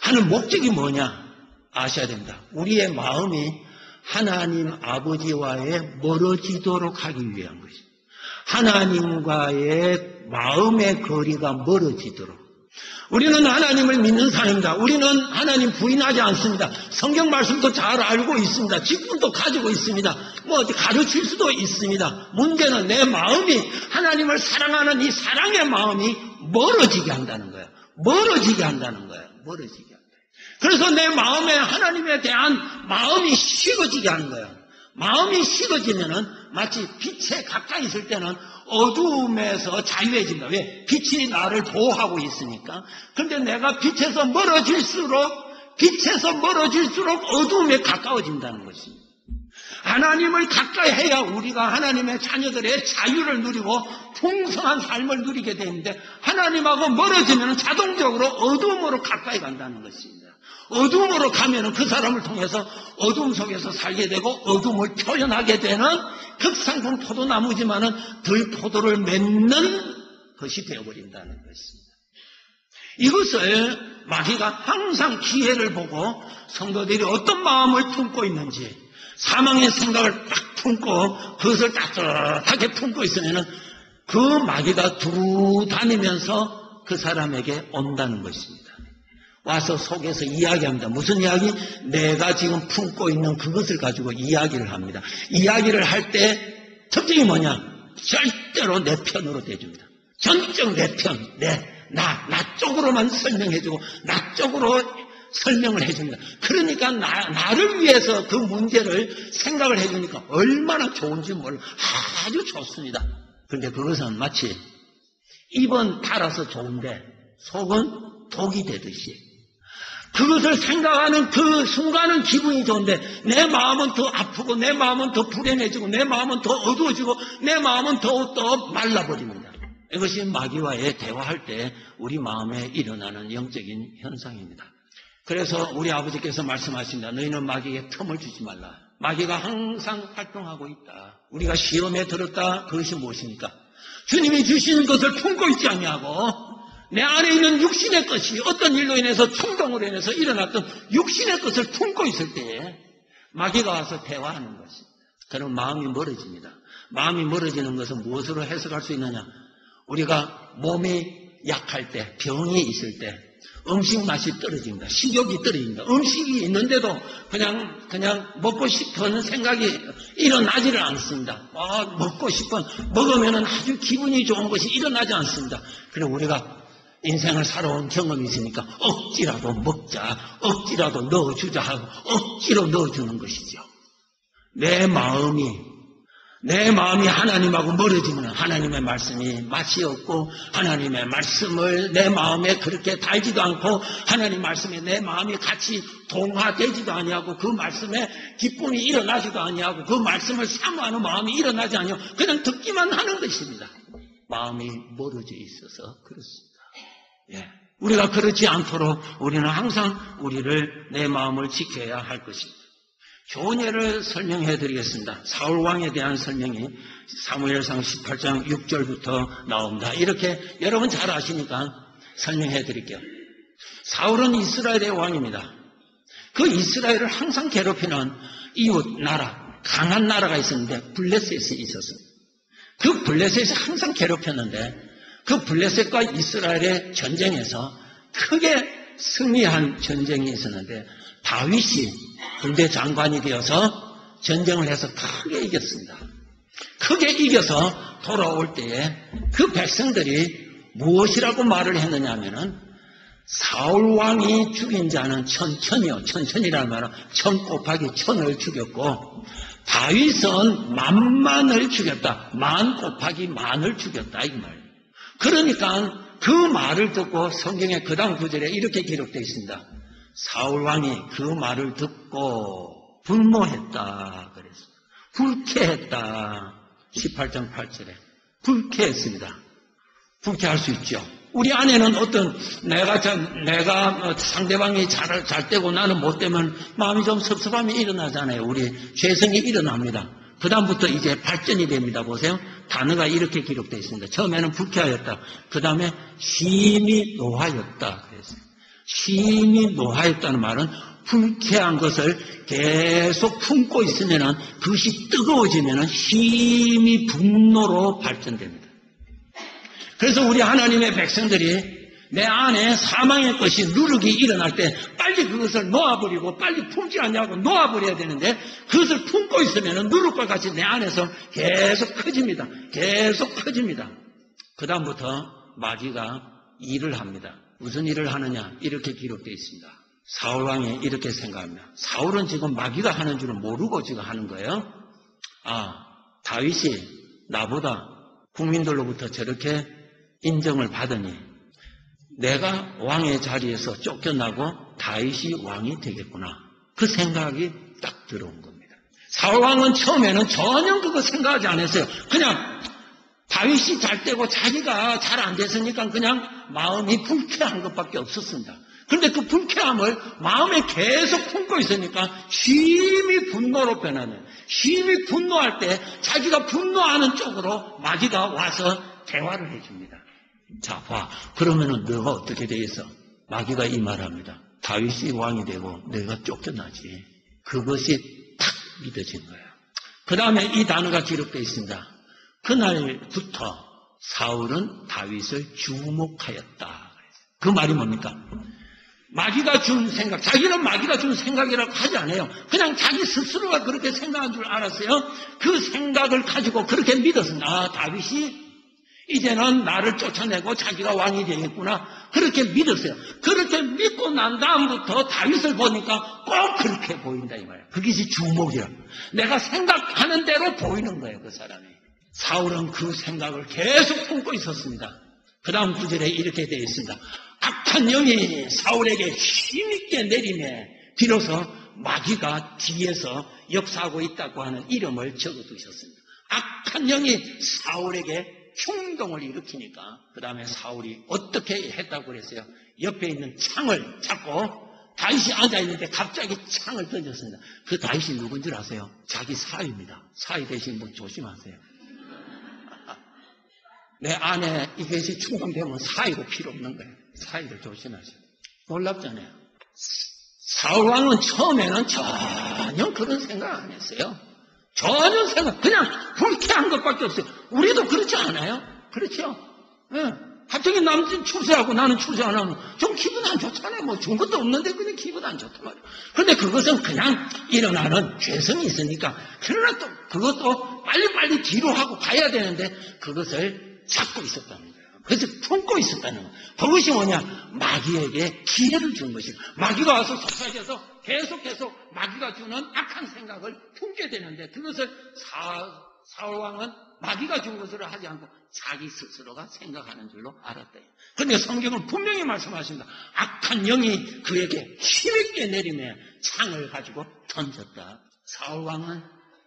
하는 목적이 뭐냐 아셔야 됩니다. 우리의 마음이 하나님 아버지와의 멀어지도록 하기 위한 것입니다. 하나님과의 마음의 거리가 멀어지도록 우리는 하나님을 믿는 사람입니다. 우리는 하나님 부인하지 않습니다. 성경 말씀도 잘 알고 있습니다. 직분도 가지고 있습니다. 뭐 어디 가르칠 수도 있습니다. 문제는 내 마음이 하나님을 사랑하는 이 사랑의 마음이 멀어지게 한다는 거예요. 멀어지게 한다는 거예요. 멀어지게 한다. 그래서 내 마음에 하나님에 대한 마음이 식어지게 하는 거예요. 마음이 식어지면은 마치 빛에 가까이 있을 때는 어두움에서 자유해진다. 왜? 빛이 나를 보호하고 있으니까. 그런데 내가 빛에서 멀어질수록 어두움에 가까워진다는 것입니다. 하나님을 가까이 해야 우리가 하나님의 자녀들의 자유를 누리고 풍성한 삶을 누리게 되는데, 하나님하고 멀어지면 자동적으로 어두움으로 가까이 간다는 것입니다. 어두움으로 가면은 그 사람을 통해서 어두움 속에서 살게 되고 어두움을 표현하게 되는 극상품 포도나무지만은 덜 포도를 맺는 것이 되어버린다는 것입니다. 이것을 마귀가 항상 기회를 보고 성도들이 어떤 마음을 품고 있는지, 사망의 생각을 딱 품고 그것을 따뜻하게 품고 있으면은 그 마귀가 두루 다니면서 그 사람에게 온다는 것입니다. 와서 속에서 이야기합니다. 무슨 이야기? 내가 지금 품고 있는 그것을 가지고 이야기를 합니다. 이야기를 할 때 특징이 뭐냐? 절대로 내 편으로 대줍니다. 전적 내 편, 나 쪽으로만 설명해주고 나 쪽으로 설명을 해줍니다. 그러니까 나를 위해서 그 문제를 생각을 해주니까 얼마나 좋은지 몰라. 아주 좋습니다. 그런데 그것은 마치 입은 달아서 좋은데 속은 독이 되듯이, 그것을 생각하는 그 순간은 기분이 좋은데 내 마음은 더 아프고 내 마음은 더 불행해지고 내 마음은 더 어두워지고 내 마음은 더 말라버립니다. 이것이 마귀와의 대화할 때 우리 마음에 일어나는 영적인 현상입니다. 그래서 우리 아버지께서 말씀하십니다. 너희는 마귀에게 틈을 주지 말라. 마귀가 항상 활동하고 있다. 우리가 시험에 들었다. 그것이 무엇입니까? 주님이 주신 것을 품고 있지 않냐고. 내 안에 있는 육신의 것이 어떤 일로 인해서 충동으로 인해서 일어났던 육신의 것을 품고 있을 때에 마귀가 와서 대화하는 것입니다. 그럼 마음이 멀어집니다. 마음이 멀어지는 것은 무엇으로 해석할 수 있느냐? 우리가 몸이 약할 때, 병이 있을 때 음식 맛이 떨어집니다. 식욕이 떨어집니다. 음식이 있는데도 그냥 먹고 싶은 생각이 일어나지를 않습니다. 먹고 싶은, 먹으면 아주 기분이 좋은 것이 일어나지 않습니다. 그래서 우리가 인생을 살아온 경험이 있으니까 억지라도 먹자, 억지라도 넣어주자 하고 억지로 넣어주는 것이죠. 내 마음이 하나님하고 멀어지면 하나님의 말씀이 맛이 없고, 하나님의 말씀을 내 마음에 그렇게 달지도 않고, 하나님 말씀에 내 마음이 같이 동화되지도 아니하고, 그 말씀에 기쁨이 일어나지도 아니하고, 그 말씀을 사모하는 마음이 일어나지 아니하고 그냥 듣기만 하는 것입니다. 마음이 멀어져 있어서 그렇습니다. 우리가 그렇지 않도록 우리는 항상 내 마음을 지켜야 할 것입니다. 좋은 예를 설명해 드리겠습니다. 사울 왕에 대한 설명이 사무엘상 18장 6절부터 나옵니다. 이렇게 여러분 잘 아시니까 설명해 드릴게요. 사울은 이스라엘의 왕입니다. 그 이스라엘을 항상 괴롭히는 이웃 나라, 강한 나라가 있었는데 블레셋이 있었습니다. 그 블레셋이 항상 괴롭혔는데 그 블레셋과 이스라엘의 전쟁에서 크게 승리한 전쟁이 있었는데 다윗이 군대 장관이 되어서 전쟁을 해서 크게 이겼습니다. 크게 이겨서 돌아올 때에 그 백성들이 무엇이라고 말을 했느냐 하면은 사울 왕이 죽인 자는 천천이라는 말은 1000 곱하기 1000을 죽였고 다윗은 만만을 죽였다. 10,000 곱하기 10,000을 죽였다 이 말. 그러니까 그 말을 듣고 성경의 그 다음 구절에 이렇게 기록되어 있습니다. 사울 왕이 그 말을 듣고 분노했다 그랬습니다. 불쾌했다. 18장 8절에 불쾌했습니다. 불쾌할 수 있죠. 우리 안에는 내가 상대방이 잘 되고 나는 못 되면 마음이 좀 섭섭함이 일어나잖아요. 우리 죄성이 일어납니다. 그 다음부터 이제 발전이 됩니다. 보세요. 단어가 이렇게 기록되어 있습니다. 처음에는 불쾌하였다. 그 다음에 심히 노하였다 그랬어요. 심히 노하였다는 말은 불쾌한 것을 계속 품고 있으면 그것이 뜨거워지면 심히 분노로 발전됩니다. 그래서 우리 하나님의 백성들이 내 안에 사망의 것이 누룩이 일어날 때 빨리 그것을 놓아버리고 빨리 품지 않냐고 놓아버려야 되는데 그것을 품고 있으면 누룩과 같이 내 안에서 계속 커집니다. 계속 커집니다. 그 다음부터 마귀가 일을 합니다. 무슨 일을 하느냐? 이렇게 기록되어 있습니다. 사울왕이 이렇게 생각합니다. 사울은 지금 마귀가 하는 줄은 모르고 지금 하는 거예요. 다윗이 나보다 국민들로부터 저렇게 인정을 받으니 내가 왕의 자리에서 쫓겨나고 다윗이 왕이 되겠구나. 그 생각이 딱 들어온 겁니다. 사울왕은 처음에는 전혀 그거 생각하지 않았어요. 그냥 다윗이 잘 되고 자기가 잘 안 됐으니까 그냥 마음이 불쾌한 것밖에 없었습니다. 그런데 그 불쾌함을 마음에 계속 품고 있으니까 심히 분노로 변하는, 심히 분노할 때 자기가 분노하는 쪽으로 마귀가 와서 대화를 해줍니다. 자, 봐. 그러면은 너가 어떻게 되겠어? 마귀가 이 말합니다. 다윗이 왕이 되고 내가 쫓겨나지. 그것이 탁 믿어진 거예요. 그 다음에 이 단어가 기록되어 있습니다. 그날부터 사울은 다윗을 주목하였다. 그 말이 뭡니까? 마귀가 준 생각, 자기는 마귀가 준 생각이라고 하지 않아요. 그냥 자기 스스로가 그렇게 생각한 줄 알았어요. 그 생각을 가지고 그렇게 믿었습니다. 다윗이 이제는 나를 쫓아내고 자기가 왕이 되겠구나. 그렇게 믿었어요. 그렇게 믿고 난 다음부터 다윗을 보니까 꼭 그렇게 보인다 이 말이에요. 그것이 주목이라. 내가 생각하는 대로 보이는 거예요, 그 사람이. 사울은 그 생각을 계속 품고 있었습니다. 그 다음 구절에 이렇게 되어 있습니다. 악한 영이 사울에게 힘있게 내리매 비로소 마귀가 뒤에서 역사하고 있다고 하는 이름을 적어두셨습니다. 악한 영이 사울에게 충동을 일으키니까 그 다음에 사울이 어떻게 했다고 그랬어요? 옆에 있는 창을 잡고 다윗이 앉아있는데 갑자기 창을 던졌습니다. 그 다윗이 누군 줄 아세요? 자기 사위입니다. 사위 되신 분 조심하세요. 내 안에 이것이 충동되면 사위도 필요 없는 거예요. 사위를 조심하세요. 놀랍잖아요. 사울왕은 처음에는 전혀 그런 생각 안 했어요. 전혀 생각, 그냥 불쾌한 것밖에 없어요. 우리도 그렇지 않아요? 그렇죠? 예. 갑자기 남친 출세하고 나는 출세 안 하면 좀 기분 안 좋잖아요. 뭐 좋은 것도 없는데 그냥 기분 안 좋단 말이에요. 그런데 그것은 그냥 일어나는 죄성이 있으니까 그러나 또 그것도 빨리빨리 뒤로 하고 가야 되는데 그것을 잡고 있었다는 거예요. 그래서 품고 있었다는 거예요. 그것이 뭐냐? 마귀에게 기회를 준 것이에요. 마귀가 와서 속삭여서 계속 마귀가 주는 악한 생각을 품게 되는데 그것을 사울왕은 마귀가 준 것으로 하지 않고 자기 스스로가 생각하는 줄로 알았다. 그런데 성경은 분명히 말씀하십니다. 악한 영이 그에게 힘있게 내리며 창을 가지고 던졌다. 사울왕은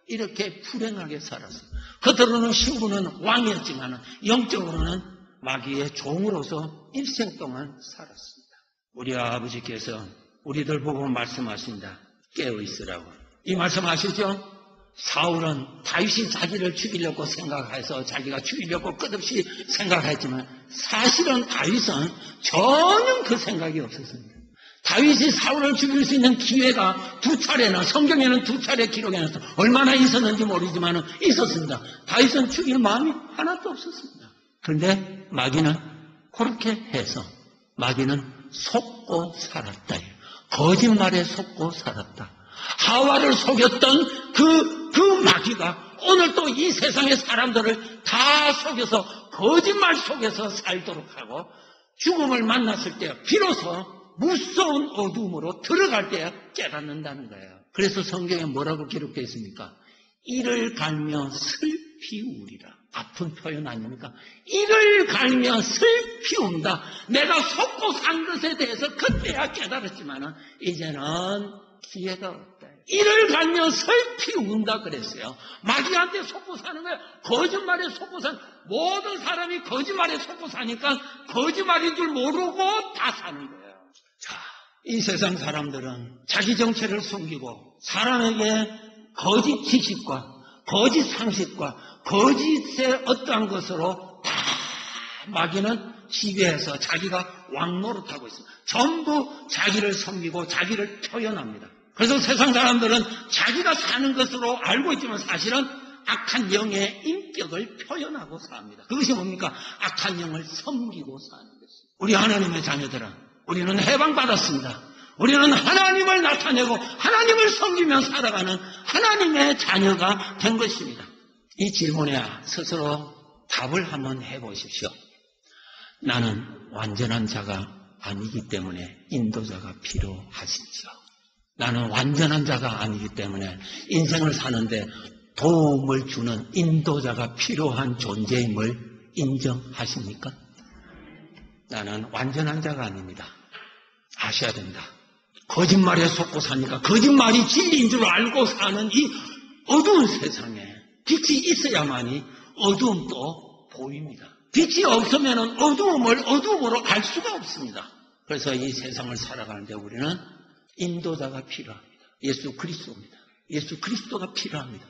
이렇게 불행하게 살았어요. 겉으로는 신부는 왕이었지만 영적으로는 마귀의 종으로서 일생 동안 살았습니다. 우리 아버지께서 우리들 보고 말씀하신다. 깨어 있으라고. 이 말씀 아시죠? 사울은 다윗이 자기를 죽이려고 생각해서 자기가 죽이려고 끝없이 생각했지만 사실은 다윗은 전혀 그 생각이 없었습니다. 다윗이 사울을 죽일 수 있는 기회가 두 차례나 성경에는 두 차례 기록해놨어. 얼마나 있었는지 모르지만 있었습니다. 다윗은 죽일 마음이 하나도 없었습니다. 그런데 마귀는 그렇게 해서 마귀는 속고 살았다. 거짓말에 속고 살았다. 하와를 속였던 그 마귀가 오늘 또 이 세상의 사람들을 다 속여서 거짓말 속에서 살도록 하고 죽음을 만났을 때 비로소 무서운 어둠으로 들어갈 때 깨닫는다는 거예요. 그래서 성경에 뭐라고 기록되어 있습니까? 이를 갈며 슬피 우리라. 아픈 표현 아닙니까? 이를 갈며 슬피 운다. 내가 속고 산 것에 대해서 그때야 깨달았지만 이제는 기회가 없다. 이를 갈며 슬피 운다 그랬어요. 마귀한테 속고 사는 거예요. 거짓말에 속고 사는, 모든 사람이 거짓말에 속고 사니까 거짓말인 줄 모르고 다 사는 거예요. 자, 이 세상 사람들은 자기 정체를 숨기고 사람에게 거짓 지식과 거짓 상식과 거짓의 어떠한 것으로 다 마귀는 지배해서 자기가 왕노릇하고 있습니다. 전부 자기를 섬기고 자기를 표현합니다. 그래서 세상 사람들은 자기가 사는 것으로 알고 있지만 사실은 악한 영의 인격을 표현하고 삽니다. 그것이 뭡니까? 악한 영을 섬기고 사는 것입니다. 우리 하나님의 자녀들은 우리는 해방받았습니다. 우리는 하나님을 나타내고 하나님을 섬기며 살아가는 하나님의 자녀가 된 것입니다. 이 질문에 스스로 답을 한번 해보십시오. 나는 완전한 자가 아니기 때문에 인도자가 필요하십시오. 나는 완전한 자가 아니기 때문에 인생을 사는데 도움을 주는 인도자가 필요한 존재임을 인정하십니까? 나는 완전한 자가 아닙니다. 아셔야 됩니다. 거짓말에 속고 사니까 거짓말이 진리인 줄 알고 사는 이 어두운 세상에 빛이 있어야만이 어두움도 보입니다. 빛이 없으면 어두움을 어두움으로 알 수가 없습니다. 그래서 이 세상을 살아가는데 우리는 인도자가 필요합니다. 예수 그리스도입니다. 예수 그리스도가 필요합니다.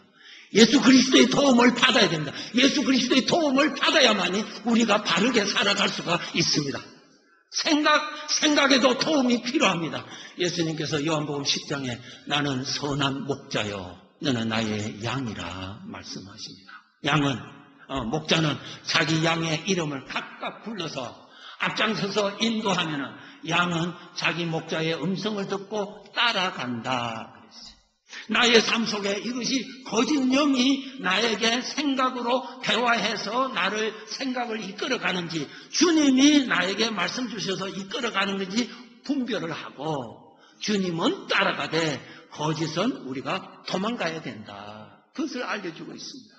예수 그리스도의 도움을 받아야 됩니다. 예수 그리스도의 도움을 받아야만이 우리가 바르게 살아갈 수가 있습니다. 생각에도 도움이 필요합니다. 예수님께서 요한복음 10장에 나는 선한 목자요 너는 나의 양이라 말씀하십니다. 목자는 자기 양의 이름을 각각 불러서 앞장서서 인도하면은 양은 자기 목자의 음성을 듣고 따라간다 그랬어요. 나의 삶 속에 이것이 거짓 영이 나에게 생각으로 대화해서 나를 생각을 이끌어가는지 주님이 나에게 말씀 주셔서 이끌어가는 건지 분별을 하고 주님은 따라가되 거짓은 우리가 도망가야 된다. 그것을 알려주고 있습니다.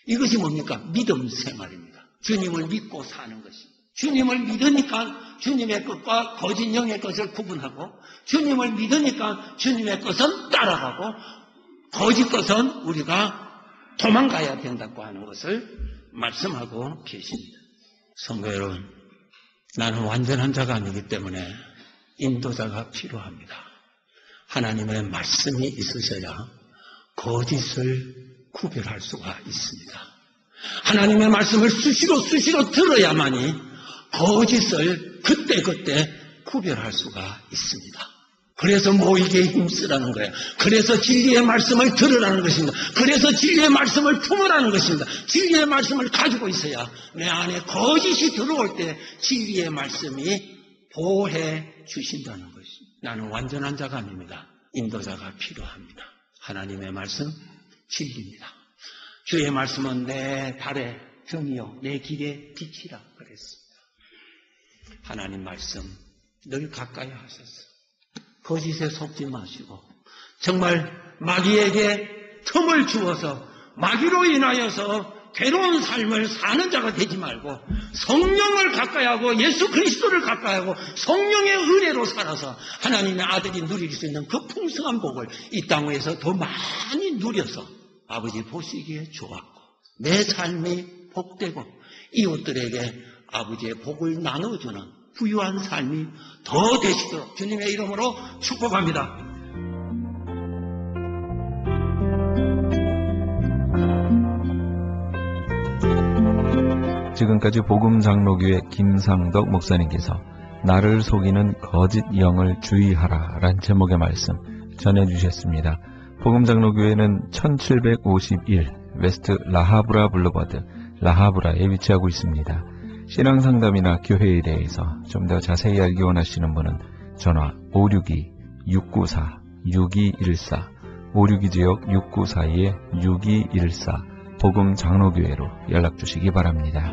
이것이 뭡니까? 믿음 생활입니다. 주님을 믿고 사는 것입니다. 주님을 믿으니까 주님의 것과 거짓 영의 것을 구분하고 주님을 믿으니까 주님의 것은 따라가고 거짓 것은 우리가 도망가야 된다고 하는 것을 말씀하고 계십니다. 성도 여러분, 나는 완전한 자가 아니기 때문에 인도자가 필요합니다. 하나님의 말씀이 있으셔야 거짓을 구별할 수가 있습니다. 하나님의 말씀을 수시로 들어야만이 거짓을 그때그때 구별할 수가 있습니다. 그래서 모이게 힘쓰라는 거예요. 그래서 진리의 말씀을 들으라는 것입니다. 그래서 진리의 말씀을 품으라는 것입니다. 진리의 말씀을 가지고 있어야 내 안에 거짓이 들어올 때 진리의 말씀이 보호해 주신다는 것입니다. 나는 완전한 자가 아닙니다. 인도자가 필요합니다. 하나님의 말씀 진리입니다. 주의 말씀은 내 발의 등이요 내 길의 빛이라 그랬습니다. 하나님 말씀 늘 가까이 하셨어요. 거짓에 속지 마시고 정말 마귀에게 틈을 주어서 마귀로 인하여서 괴로운 삶을 사는 자가 되지 말고 성령을 가까이하고 예수 그리스도를 가까이하고 성령의 은혜로 살아서 하나님의 아들이 누릴 수 있는 그 풍성한 복을 이 땅 위에서 더 많이 누려서 아버지 보시기에 좋았고 내 삶이 복되고 이웃들에게 아버지의 복을 나눠주는 부유한 삶이 더 되시도록 주님의 이름으로 축복합니다. 지금까지 복음장로교회 김상덕 목사님께서 나를 속이는 거짓 영을 주의하라 라는 제목의 말씀 전해주셨습니다. 복음장로교회는 1751 웨스트 라하브라 블루버드 라하브라에 위치하고 있습니다. 신앙상담이나 교회에 대해서 좀 더 자세히 알기 원하시는 분은 전화 562-694-6214 562지역 694-6214 복음장로교회로 연락주시기 바랍니다.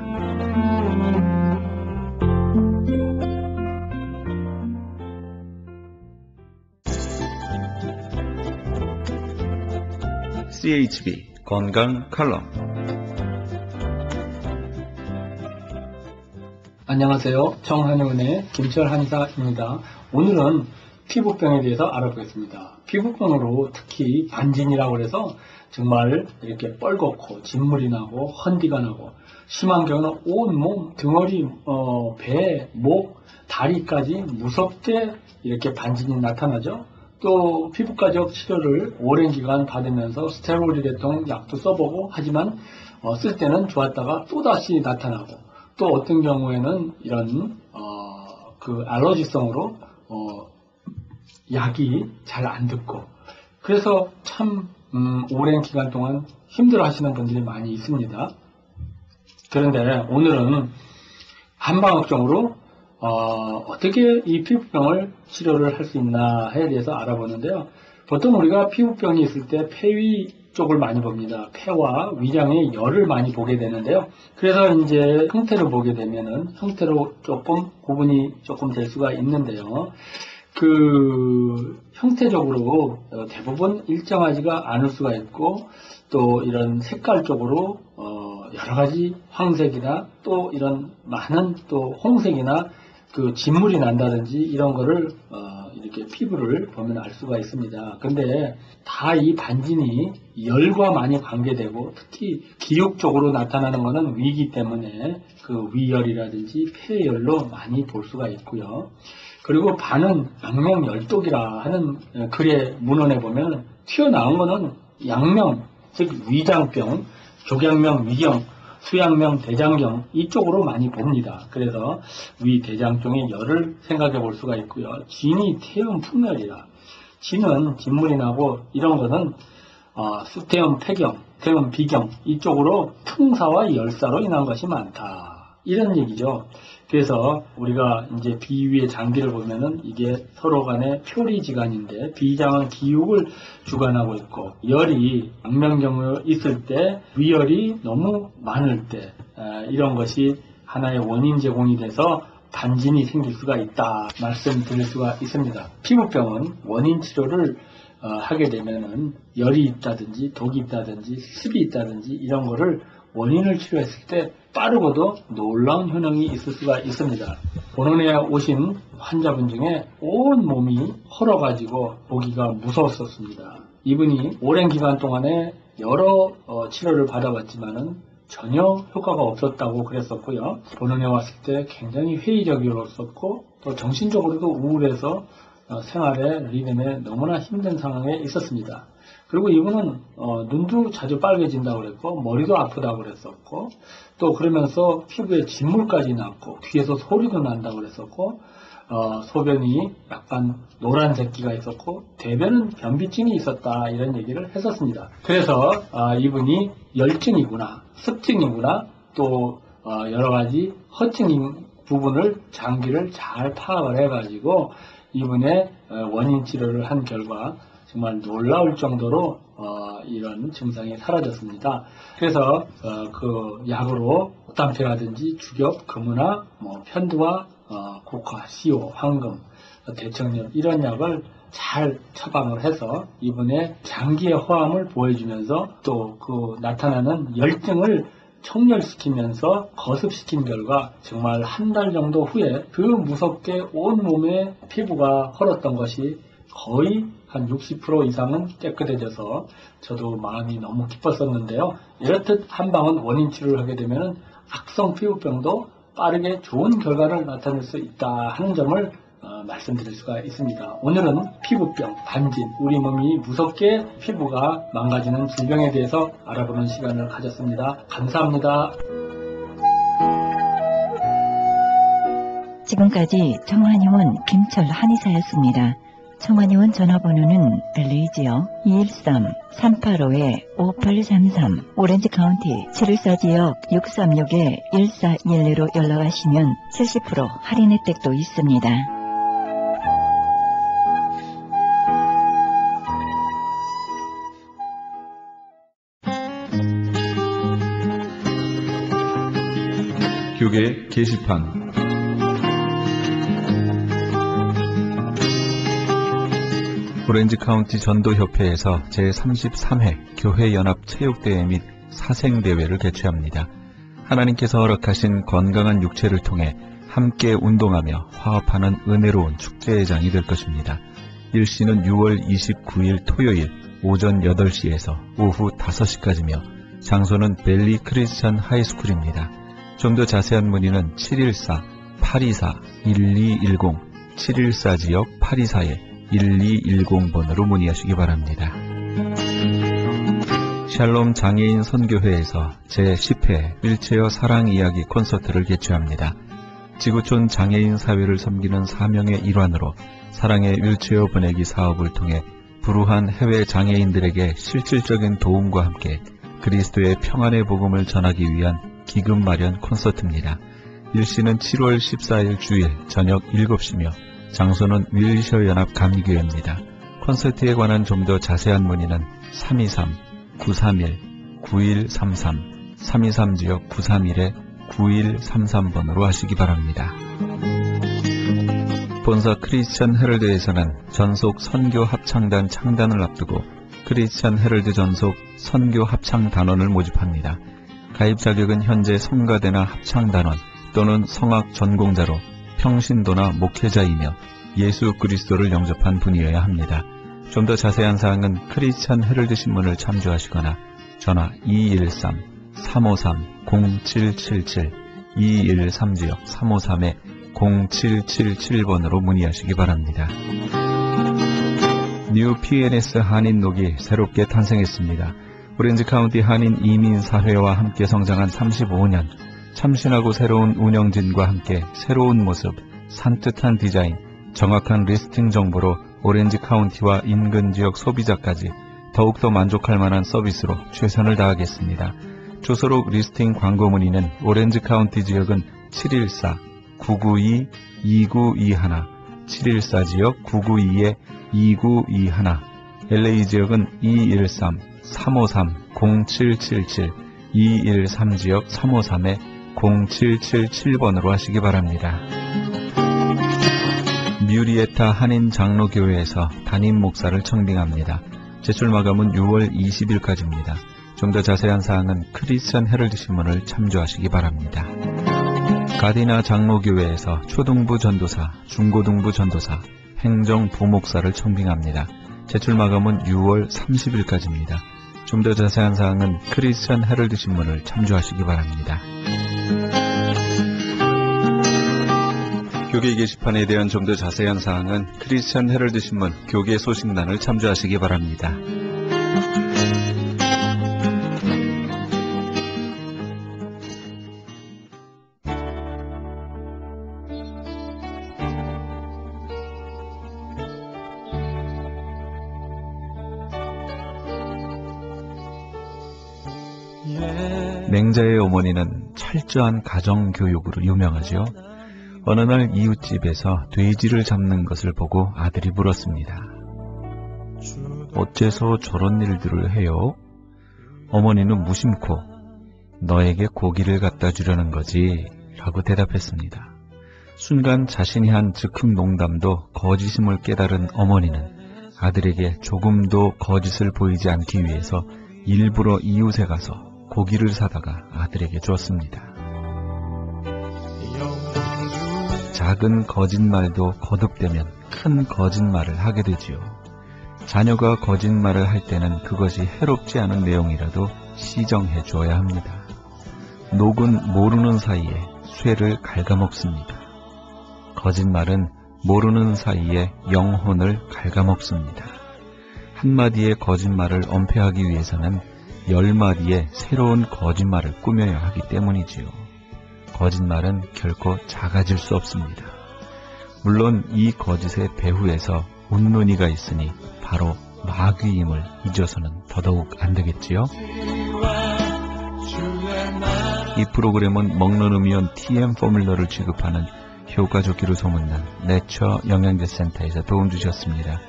CHB 건강 칼럼. 안녕하세요. 정한의원의 김철한의사입니다. 오늘은 피부병에 대해서 알아보겠습니다. 피부병으로 특히 반진이라고 해서 정말 이렇게 뻘겋고 진물이 나고 헌디가 나고 심한 경우는 온몸 등허리, 배, 목, 다리까지 무섭게 이렇게 반진이 나타나죠. 또 피부과적 치료를 오랜 기간 받으면서 스테로이드 계통 약도 써보고 하지만 쓸 때는 좋았다가 또다시 나타나고 또 어떤 경우에는 이런 그 알러지성으로 약이 잘 안 듣고 그래서 참 오랜 기간 동안 힘들어 하시는 분들이 많이 있습니다. 그런데 오늘은 한방업종으로 어떻게 이 피부병을 치료를 할 수 있나에 대해서 알아보는데요. 보통 우리가 피부병이 있을 때 폐위 쪽을 많이 봅니다. 폐와 위장의 열을 많이 보게 되는데요. 그래서 이제 형태로 보게 되면은 형태로 조금 구분이 조금 될 수가 있는데요. 그 형태적으로 대부분 일정하지가 않을 수가 있고 또 이런 색깔적으로 여러 가지 황색이나 또 이런 많은 또 홍색이나 그 진물이 난다든지 이런 거를 이렇게 피부를 보면 알 수가 있습니다. 근데 다 이 반진이 열과 많이 관계되고 특히 기육 쪽으로 나타나는 것은 위이기 때문에 그 위열이라든지 폐열로 많이 볼 수가 있고요. 그리고 반은 양명열독이라 하는 글의 문헌에 보면 튀어나온 거는 양명, 즉 위장병, 족양명, 위경, 수양명, 대장경 이쪽으로 많이 봅니다. 그래서 위 대장종의 열을 생각해 볼 수가 있고요. 진이 태음 풍열이라. 진은 진물이 나고 이런 것은 수태음 폐경, 태음 비경 이쪽으로 풍사와 열사로 인한 것이 많다. 이런 얘기죠. 그래서 우리가 이제 비위의 장기를 보면은 이게 서로 간의 표리지간인데 비장은 기육을 주관하고 있고 열이 양명경으로 있을 때 위열이 너무 많을 때 이런 것이 하나의 원인 제공이 돼서 반진이 생길 수가 있다 말씀드릴 수가 있습니다. 피부병은 원인 치료를 하게 되면은 열이 있다든지 독이 있다든지 습이 있다든지 이런 거를 원인을 치료했을 때 빠르고도 놀라운 효능이 있을 수가 있습니다. 본원에 오신 환자분 중에 온 몸이 헐어가지고 보기가 무서웠었습니다. 이분이 오랜 기간 동안에 여러 치료를 받아봤지만은 전혀 효과가 없었다고 그랬었고요. 본원에 왔을 때 굉장히 회의적이었었고 또 정신적으로도 우울해서 생활의 리듬에 너무나 힘든 상황에 있었습니다. 그리고 이분은 눈도 자주 빨개진다고 그랬고 머리도 아프다고 그랬었고 또 그러면서 피부에 진물까지 났고 귀에서 소리도 난다고 그랬었고 소변이 약간 노란색기가 있었고 대변은 변비증이 있었다 이런 얘기를 했었습니다. 그래서 이분이 열증이구나 습증이구나 또 여러 가지 허증인 부분을 장기를 잘 파악을 해가지고 이분의 원인 치료를 한 결과 정말 놀라울 정도로 이런 증상이 사라졌습니다. 그래서 그 약으로 옥담패라든지 주겹, 금은화, 편두화, 국화, 시오, 황금, 대청염 이런 약을 잘 처방을 해서 이분의 장기의 호암을 보여주면서 또 그 나타나는 열증을 청렬시키면서 거습시킨 결과 정말 한 달 정도 후에 그 무섭게 온 몸에 피부가 헐었던 것이 거의 한 60% 이상은 깨끗해져서 저도 마음이 너무 기뻤었는데요. 이렇듯 한방은 원인 치료를 하게 되면 악성 피부병도 빠르게 좋은 결과를 나타낼 수 있다 하는 점을 말씀드릴 수가 있습니다. 오늘은 피부병, 반진, 우리 몸이 무섭게 피부가 망가지는 질병에 대해서 알아보는 시간을 가졌습니다. 감사합니다. 지금까지 청환의원 김철 한의사였습니다. 청환의원 전화번호는 LA지역 213-385-5833 오렌지 카운티 714지역 636-1412로 연락하시면 70% 할인 혜택도 있습니다. 교계 게시판 오렌지 카운티 전도협회에서 제33회 교회연합체육대회 및 사생대회를 개최합니다. 하나님께서 허락하신 건강한 육체를 통해 함께 운동하며 화합하는 은혜로운 축제의 장이 될 것입니다. 일시는 6월 29일 토요일 오전 8시에서 오후 5시까지며 장소는 벨리 크리스천 하이스쿨입니다. 좀 더 자세한 문의는 714-824-1210 714지역 824-1210번으로 문의하시기 바랍니다. 샬롬 장애인 선교회에서 제10회 휠체어 사랑 이야기 콘서트를 개최합니다. 지구촌 장애인 사회를 섬기는 사명의 일환으로 사랑의 휠체어 보내기 사업을 통해 불우한 해외 장애인들에게 실질적인 도움과 함께 그리스도의 평안의 복음을 전하기 위한 기금 마련 콘서트입니다. 일시는 7월 14일 주일 저녁 7시며 장소는 윌셔 연합 감리교회입니다. 콘서트에 관한 좀 더 자세한 문의는 323-931-9133 323지역 931-9133번으로 하시기 바랍니다. 본사 크리스천 헤럴드에서는 전속 선교 합창단 창단을 앞두고 크리스천 헤럴드 전속 선교 합창 단원을 모집합니다. 가입 자격은 현재 성가대나 합창단원 또는 성악 전공자로 평신도나 목회자이며 예수 그리스도를 영접한 분이어야 합니다. 좀 더 자세한 사항은 크리스천 헤럴드 신문을 참조하시거나 전화 213-353-0777 213지역 353-0777번으로 문의하시기 바랍니다. 뉴 PNS 한인녹이 새롭게 탄생했습니다. 오렌지 카운티 한인 이민사회와 함께 성장한 35년, 참신하고 새로운 운영진과 함께 새로운 모습, 산뜻한 디자인, 정확한 리스팅 정보로 오렌지 카운티와 인근 지역 소비자까지 더욱더 만족할 만한 서비스로 최선을 다하겠습니다. 주소록 리스팅 광고 문의는 오렌지 카운티 지역은 714-992-2921, 714지역 992-2921, LA 지역은 213-353-0777, 213지역 353-0777번으로 하시기 바랍니다. 뮤리에타 한인 장로교회에서 담임 목사를 청빙합니다. 제출 마감은 6월 20일까지입니다. 좀 더 자세한 사항은 크리스천 헤럴드 신문을 참조하시기 바랍니다. 가디나 장로교회에서 초등부 전도사, 중고등부 전도사, 행정 부목사를 청빙합니다. 제출 마감은 6월 30일까지입니다. 좀 더 자세한 사항은 크리스천 헤럴드 신문을 참조하시기 바랍니다. 교계 게시판에 대한 좀 더 자세한 사항은 크리스천 헤럴드 신문 교계 소식란을 참조하시기 바랍니다. 맹자의 어머니는 철저한 가정교육으로 유명하죠. 어느 날 이웃집에서 돼지를 잡는 것을 보고 아들이 물었습니다. 어째서 저런 일들을 해요? 어머니는 무심코 너에게 고기를 갖다 주려는 거지 라고 대답했습니다. 순간 자신이 한 즉흥 농담도 거짓임을 깨달은 어머니는 아들에게 조금도 거짓을 보이지 않기 위해서 일부러 이웃에 가서 고기를 사다가 아들에게 주었습니다. 작은 거짓말도 거듭되면 큰 거짓말을 하게 되지요. 자녀가 거짓말을 할 때는 그것이 해롭지 않은 내용이라도 시정해 주어야 합니다. 녹은 모르는 사이에 쇠를 갉아먹습니다. 거짓말은 모르는 사이에 영혼을 갉아먹습니다. 한마디의 거짓말을 엄폐하기 위해서는 10마디의 새로운 거짓말을 꾸며야 하기 때문이지요. 거짓말은 결코 작아질 수 없습니다. 물론 이 거짓의 배후에서 운눈이가 있으니 바로 마귀임을 잊어서는 더더욱 안 되겠지요. 이 프로그램은 먹는 음이온 TM 포뮬러를 취급하는 효과 좋기로 소문난 내처 영양제 센터에서 도움 주셨습니다.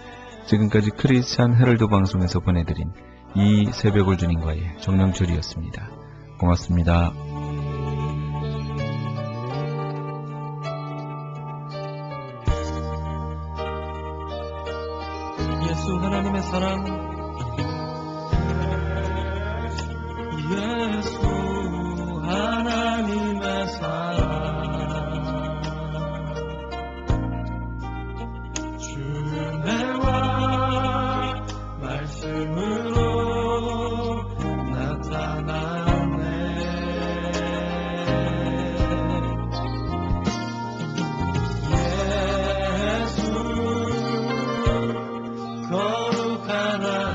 지금까지 크리스찬 헤럴드 방송에서 보내드린 이 새벽을 주님과의 정명철이었습니다. 고맙습니다. 예수 하나님의 사랑, 예수 하나님의 사랑, 주내와 말씀으로 나타나네. 예수 거룩한 하나님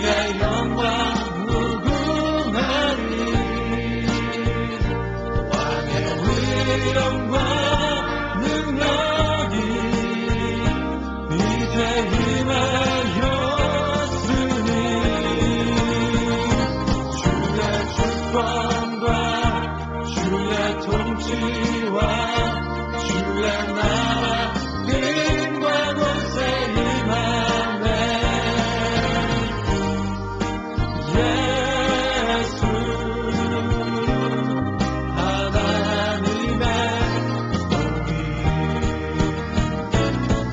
주의 영광 무궁하리 왕의 위엄과 능력이 이제 임하였으니 주의 주권과 주의 통치와 주의 나라 힘과 권세 임하네 예수 하나님의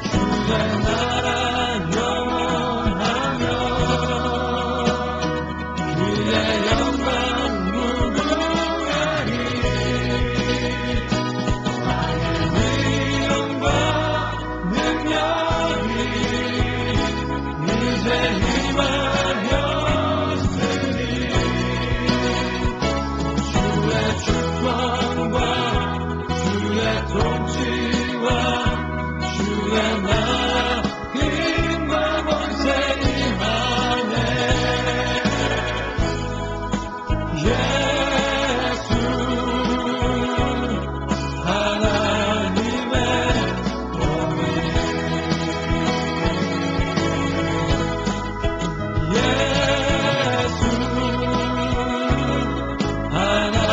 주의 나라 영원하며 주의 영광 무궁하리 왕의 위엄과 능력이 이제 임하였으니 주의 주권과 주의 통치와 주의 나라 힘과 권세 임하네 예수 하나님의 몸이 예수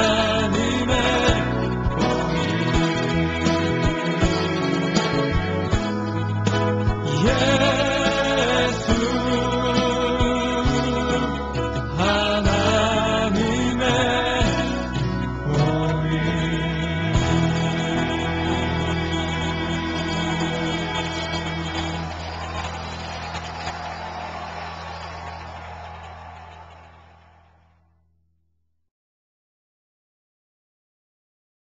하나님의 몸이 예수